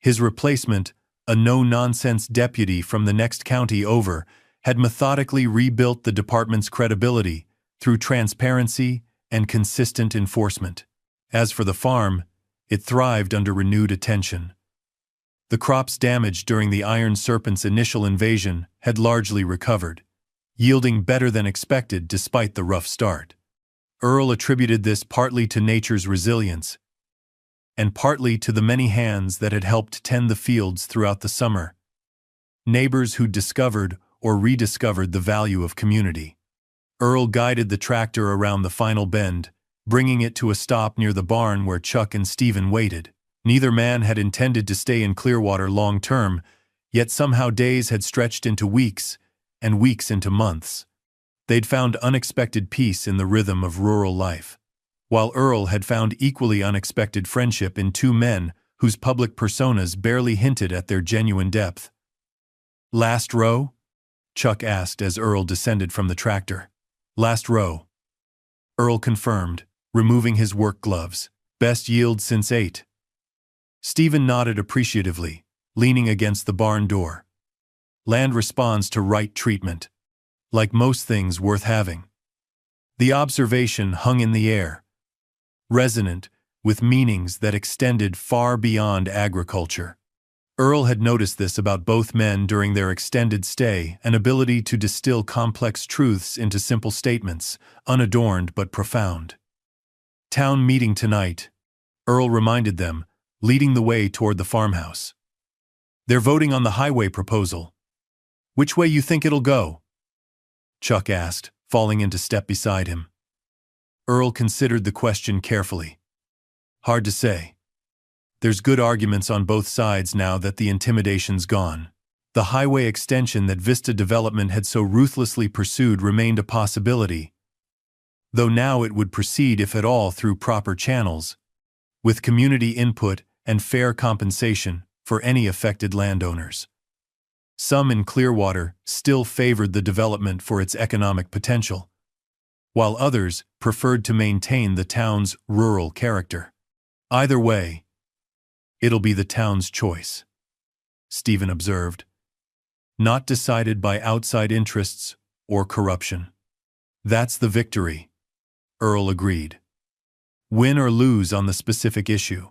S1: His replacement, a no-nonsense deputy from the next county over, had methodically rebuilt the department's credibility through transparency and consistent enforcement. As for the farm, it thrived under renewed attention. The crops damaged during the Iron Serpent's initial invasion had largely recovered, yielding better than expected despite the rough start. Earl attributed this partly to nature's resilience, and partly to the many hands that had helped tend the fields throughout the summer. Neighbors who discovered or rediscovered the value of community. Earl guided the tractor around the final bend, bringing it to a stop near the barn where Chuck and Stephen waited. Neither man had intended to stay in Clearwater long-term, yet somehow days had stretched into weeks, and weeks into months. They'd found unexpected peace in the rhythm of rural life, while Earl had found equally unexpected friendship in two men whose public personas barely hinted at their genuine depth. "Last row?" Chuck asked as Earl descended from the tractor. "Last row," Earl confirmed, removing his work gloves. "Best yield since 8. Stephen nodded appreciatively, leaning against the barn door. Land responds to right treatment, like most things worth having. The observation hung in the air, resonant with meanings that extended far beyond agriculture. Earl had noticed this about both men during their extended stay, an ability to distill complex truths into simple statements, unadorned but profound. "Town meeting tonight," Earl reminded them, leading the way toward the farmhouse. "They're voting on the highway proposal. Which way you think it'll go?" Chuck asked, falling into step beside him. Earl considered the question carefully. "Hard to say. There's good arguments on both sides now that the intimidation's gone. The highway extension that Vista Development had so ruthlessly pursued remained a possibility, though now it would proceed if at all through proper channels, with community input and fair compensation for any affected landowners. Some in Clearwater still favored the development for its economic potential, while others preferred to maintain the town's rural character. Either way, it'll be the town's choice, Stephen observed, not decided by outside interests or corruption. That's the victory, Earl agreed. Win or lose on the specific issue.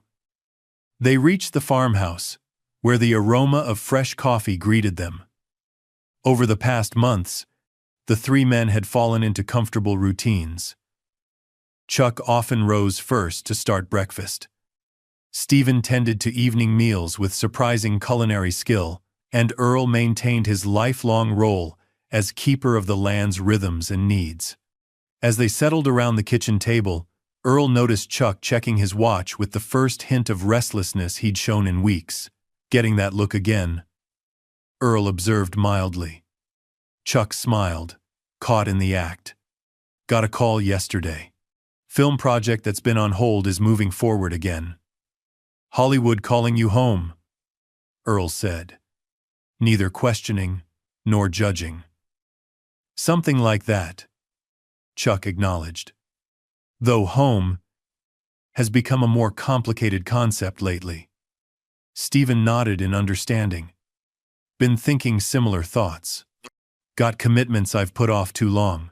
S1: They reached the farmhouse, where the aroma of fresh coffee greeted them. Over the past months, the three men had fallen into comfortable routines. Chuck often rose first to start breakfast. Stephen tended to evening meals with surprising culinary skill, and Earl maintained his lifelong role as keeper of the land's rhythms and needs. As they settled around the kitchen table, Earl noticed Chuck checking his watch with the first hint of restlessness he'd shown in weeks. "Getting that look again?" Earl observed mildly. Chuck smiled, caught in the act. "Got a call yesterday. Film project that's been on hold is moving forward again." "Hollywood calling you home," Earl said, neither questioning nor judging. "Something like that," Chuck acknowledged. Though home has become a more complicated concept lately. Stephen nodded in understanding. "Been thinking similar thoughts. Got commitments I've put off too long."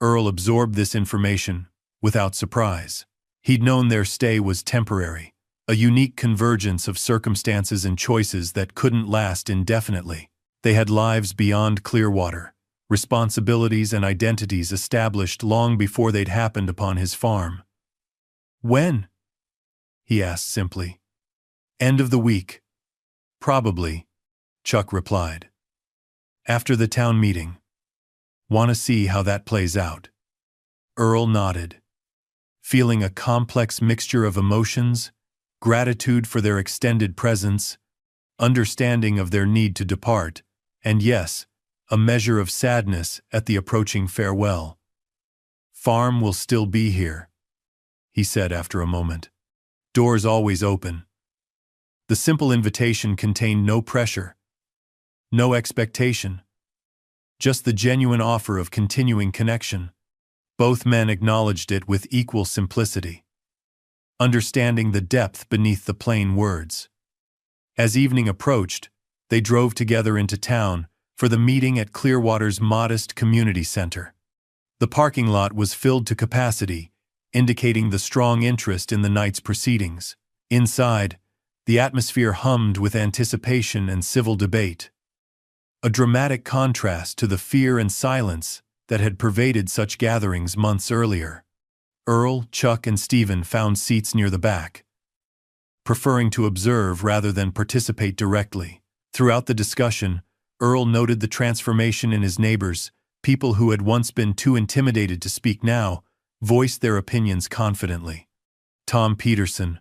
S1: Earl absorbed this information without surprise. He'd known their stay was temporary, a unique convergence of circumstances and choices that couldn't last indefinitely. They had lives beyond Clearwater, responsibilities and identities established long before they'd happened upon his farm. "When?" he asked simply. "End of the week." "Probably," Chuck replied. "After the town meeting. Want to see how that plays out?" Earl nodded, feeling a complex mixture of emotions, gratitude for their extended presence, understanding of their need to depart, and yes, a measure of sadness at the approaching farewell. "Farm will still be here," he said after a moment. "Doors always open." The simple invitation contained no pressure, no expectation, just the genuine offer of continuing connection. Both men acknowledged it with equal simplicity, understanding the depth beneath the plain words. As evening approached, they drove together into town for the meeting at Clearwater's modest community center. The parking lot was filled to capacity, indicating the strong interest in the night's proceedings. Inside, the atmosphere hummed with anticipation and civil debate, a dramatic contrast to the fear and silence that had pervaded such gatherings months earlier. Earl, Chuck, and Stephen found seats near the back, preferring to observe rather than participate directly. Throughout the discussion, Earl noted the transformation in his neighbors. People who had once been too intimidated to speak now voiced their opinions confidently. Tom Peterson,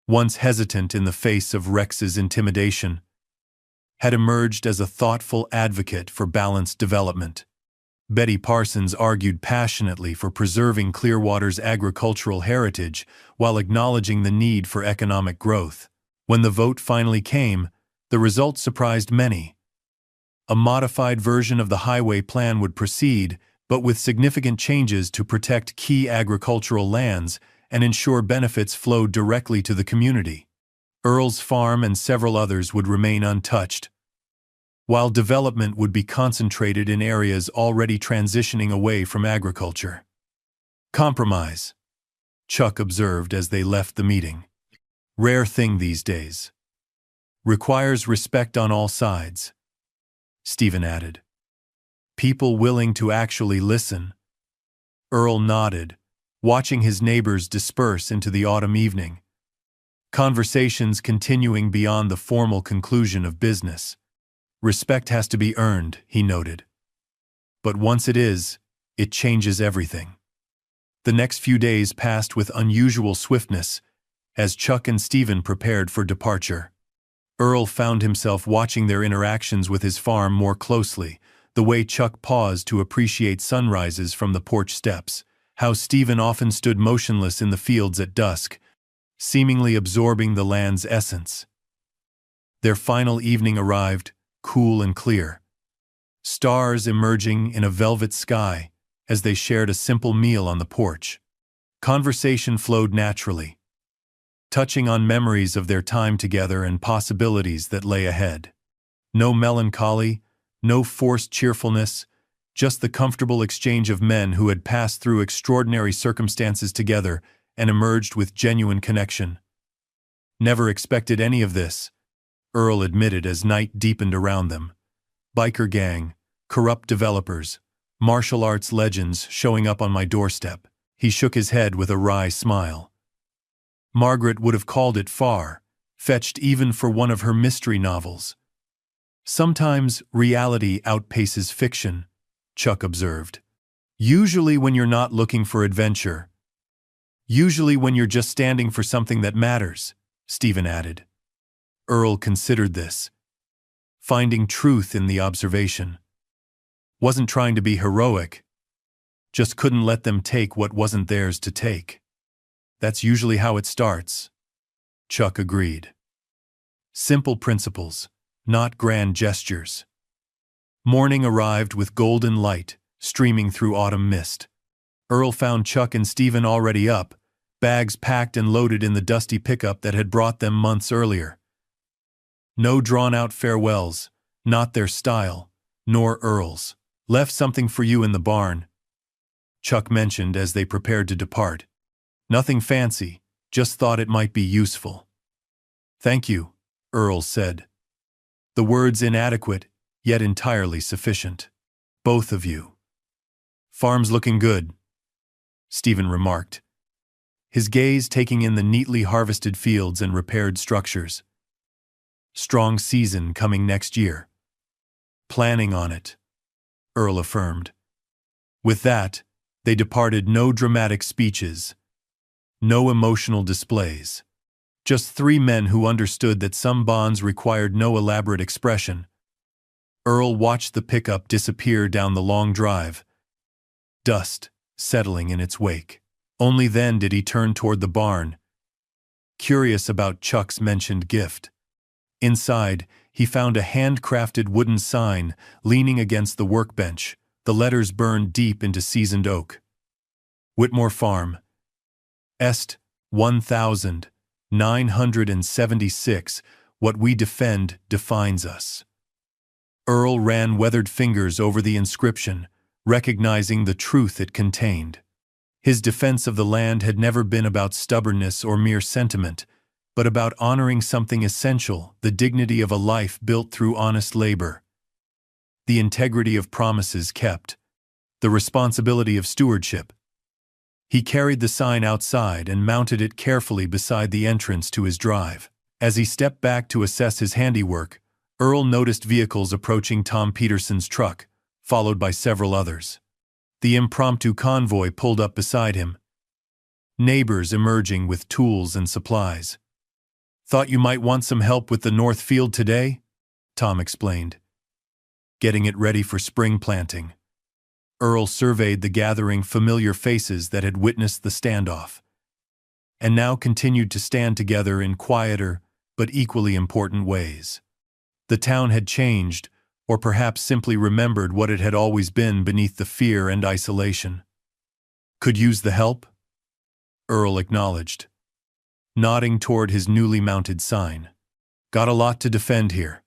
S1: once hesitant in the face of Rex's intimidation, had emerged as a thoughtful advocate for balanced development. Betty Parsons argued passionately for preserving Clearwater's agricultural heritage while acknowledging the need for economic growth. When the vote finally came, the result surprised many. A modified version of the highway plan would proceed, but with significant changes to protect key agricultural lands and ensure benefits flowed directly to the community. Earl's farm and several others would remain untouched, while development would be concentrated in areas already transitioning away from agriculture. "Compromise," Chuck observed as they left the meeting. "Rare thing these days. Requires respect on all sides," Stephen added. "People willing to actually listen." Earl nodded, watching his neighbors disperse into the autumn evening, conversations continuing beyond the formal conclusion of business. "Respect has to be earned," he noted. "But once it is, it changes everything." The next few days passed with unusual swiftness as Chuck and Stephen prepared for departure. Earl found himself watching their interactions with his farm more closely, the way Chuck paused to appreciate sunrises from the porch steps, how Stephen often stood motionless in the fields at dusk, seemingly absorbing the land's essence. Their final evening arrived, cool and clear, stars emerging in a velvet sky as they shared a simple meal on the porch. Conversation flowed naturally, touching on memories of their time together and possibilities that lay ahead. No melancholy, no forced cheerfulness, just the comfortable exchange of men who had passed through extraordinary circumstances together and emerged with genuine connection. "Never expected any of this," Earl admitted as night deepened around them. "Biker gang, corrupt developers, martial arts legends showing up on my doorstep." He shook his head with a wry smile. Margaret would have called it far-fetched even for one of her mystery novels. "Sometimes reality outpaces fiction," Chuck observed. "Usually when you're not looking for adventure. Usually when you're just standing for something that matters," Stephen added. Earl considered this, finding truth in the observation. Wasn't trying to be heroic, just couldn't let them take what wasn't theirs to take. "That's usually how it starts," Chuck agreed. "Simple principles, not grand gestures." Morning arrived with golden light streaming through autumn mist. Earl found Chuck and Stephen already up, bags packed and loaded in the dusty pickup that had brought them months earlier. No drawn-out farewells, not their style, nor Earl's. "Left something for you in the barn," Chuck mentioned as they prepared to depart. "Nothing fancy, just thought it might be useful." "Thank you," Earl said, the words inadequate, yet entirely sufficient. Both of you. Farm's looking good, Stephen remarked, his gaze taking in the neatly harvested fields and repaired structures. Strong season coming next year. Planning on it, Earl affirmed. With that, they departed. No dramatic speeches, no emotional displays. Just three men who understood that some bonds required no elaborate expression. Earl watched the pickup disappear down the long drive, dust settling in its wake. Only then did he turn toward the barn, curious about Chuck's mentioned gift. Inside, he found a handcrafted wooden sign leaning against the workbench, the letters burned deep into seasoned oak. Whitmore Farm, Est. 1976, what we defend defines us. Earl ran weathered fingers over the inscription, recognizing the truth it contained. His defense of the land had never been about stubbornness or mere sentiment, but about honoring something essential, the dignity of a life built through honest labor. The integrity of promises kept. The responsibility of stewardship. He carried the sign outside and mounted it carefully beside the entrance to his drive. As he stepped back to assess his handiwork, Earl noticed vehicles approaching Tom Peterson's truck, followed by several others. The impromptu convoy pulled up beside him. Neighbors emerging with tools and supplies. "Thought you might want some help with the north field today?" Tom explained. "Getting it ready for spring planting." Earl surveyed the gathering familiar faces that had witnessed the standoff, and now continued to stand together in quieter but equally important ways. The town had changed, or perhaps simply remembered what it had always been beneath the fear and isolation. "Could use the help?" Earl acknowledged, nodding toward his newly mounted sign. "Got a lot to defend here."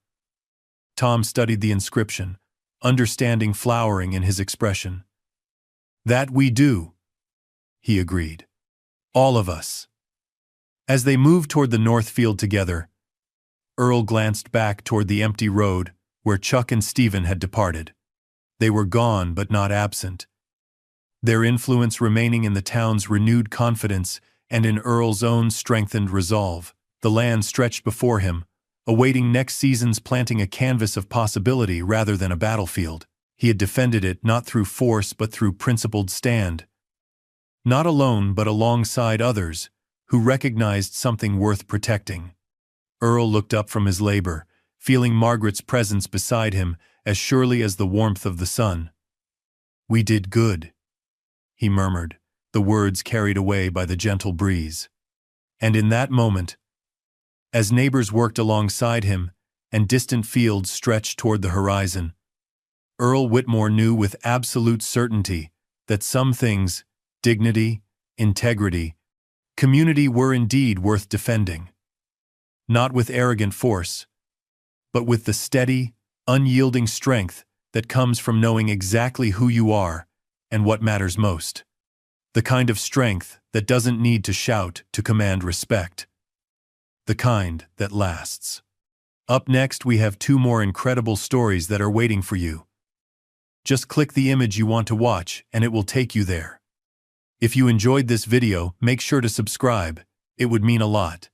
S1: Tom studied the inscription, understanding flowering in his expression. "That we do," he agreed. "All of us." As they moved toward the north field together, Earl glanced back toward the empty road where Chuck and Stephen had departed. They were gone but not absent, their influence remaining in the town's renewed confidence and in Earl's own strengthened resolve. The land stretched before him, awaiting next season's planting, a canvas of possibility rather than a battlefield. He had defended it not through force but through principled stand. Not alone but alongside others who recognized something worth protecting. Earl looked up from his labor, feeling Margaret's presence beside him as surely as the warmth of the sun. "We did good," he murmured, the words carried away by the gentle breeze. And in that moment, as neighbors worked alongside him and distant fields stretched toward the horizon, Earl Whitmore knew with absolute certainty that some things, dignity, integrity, community, were indeed worth defending. Not with arrogant force, but with the steady, unyielding strength that comes from knowing exactly who you are and what matters most. The kind of strength that doesn't need to shout to command respect. The kind that lasts. Up next, we have two more incredible stories that are waiting for you. Just click the image you want to watch and it will take you there. If you enjoyed this video, make sure to subscribe. It would mean a lot.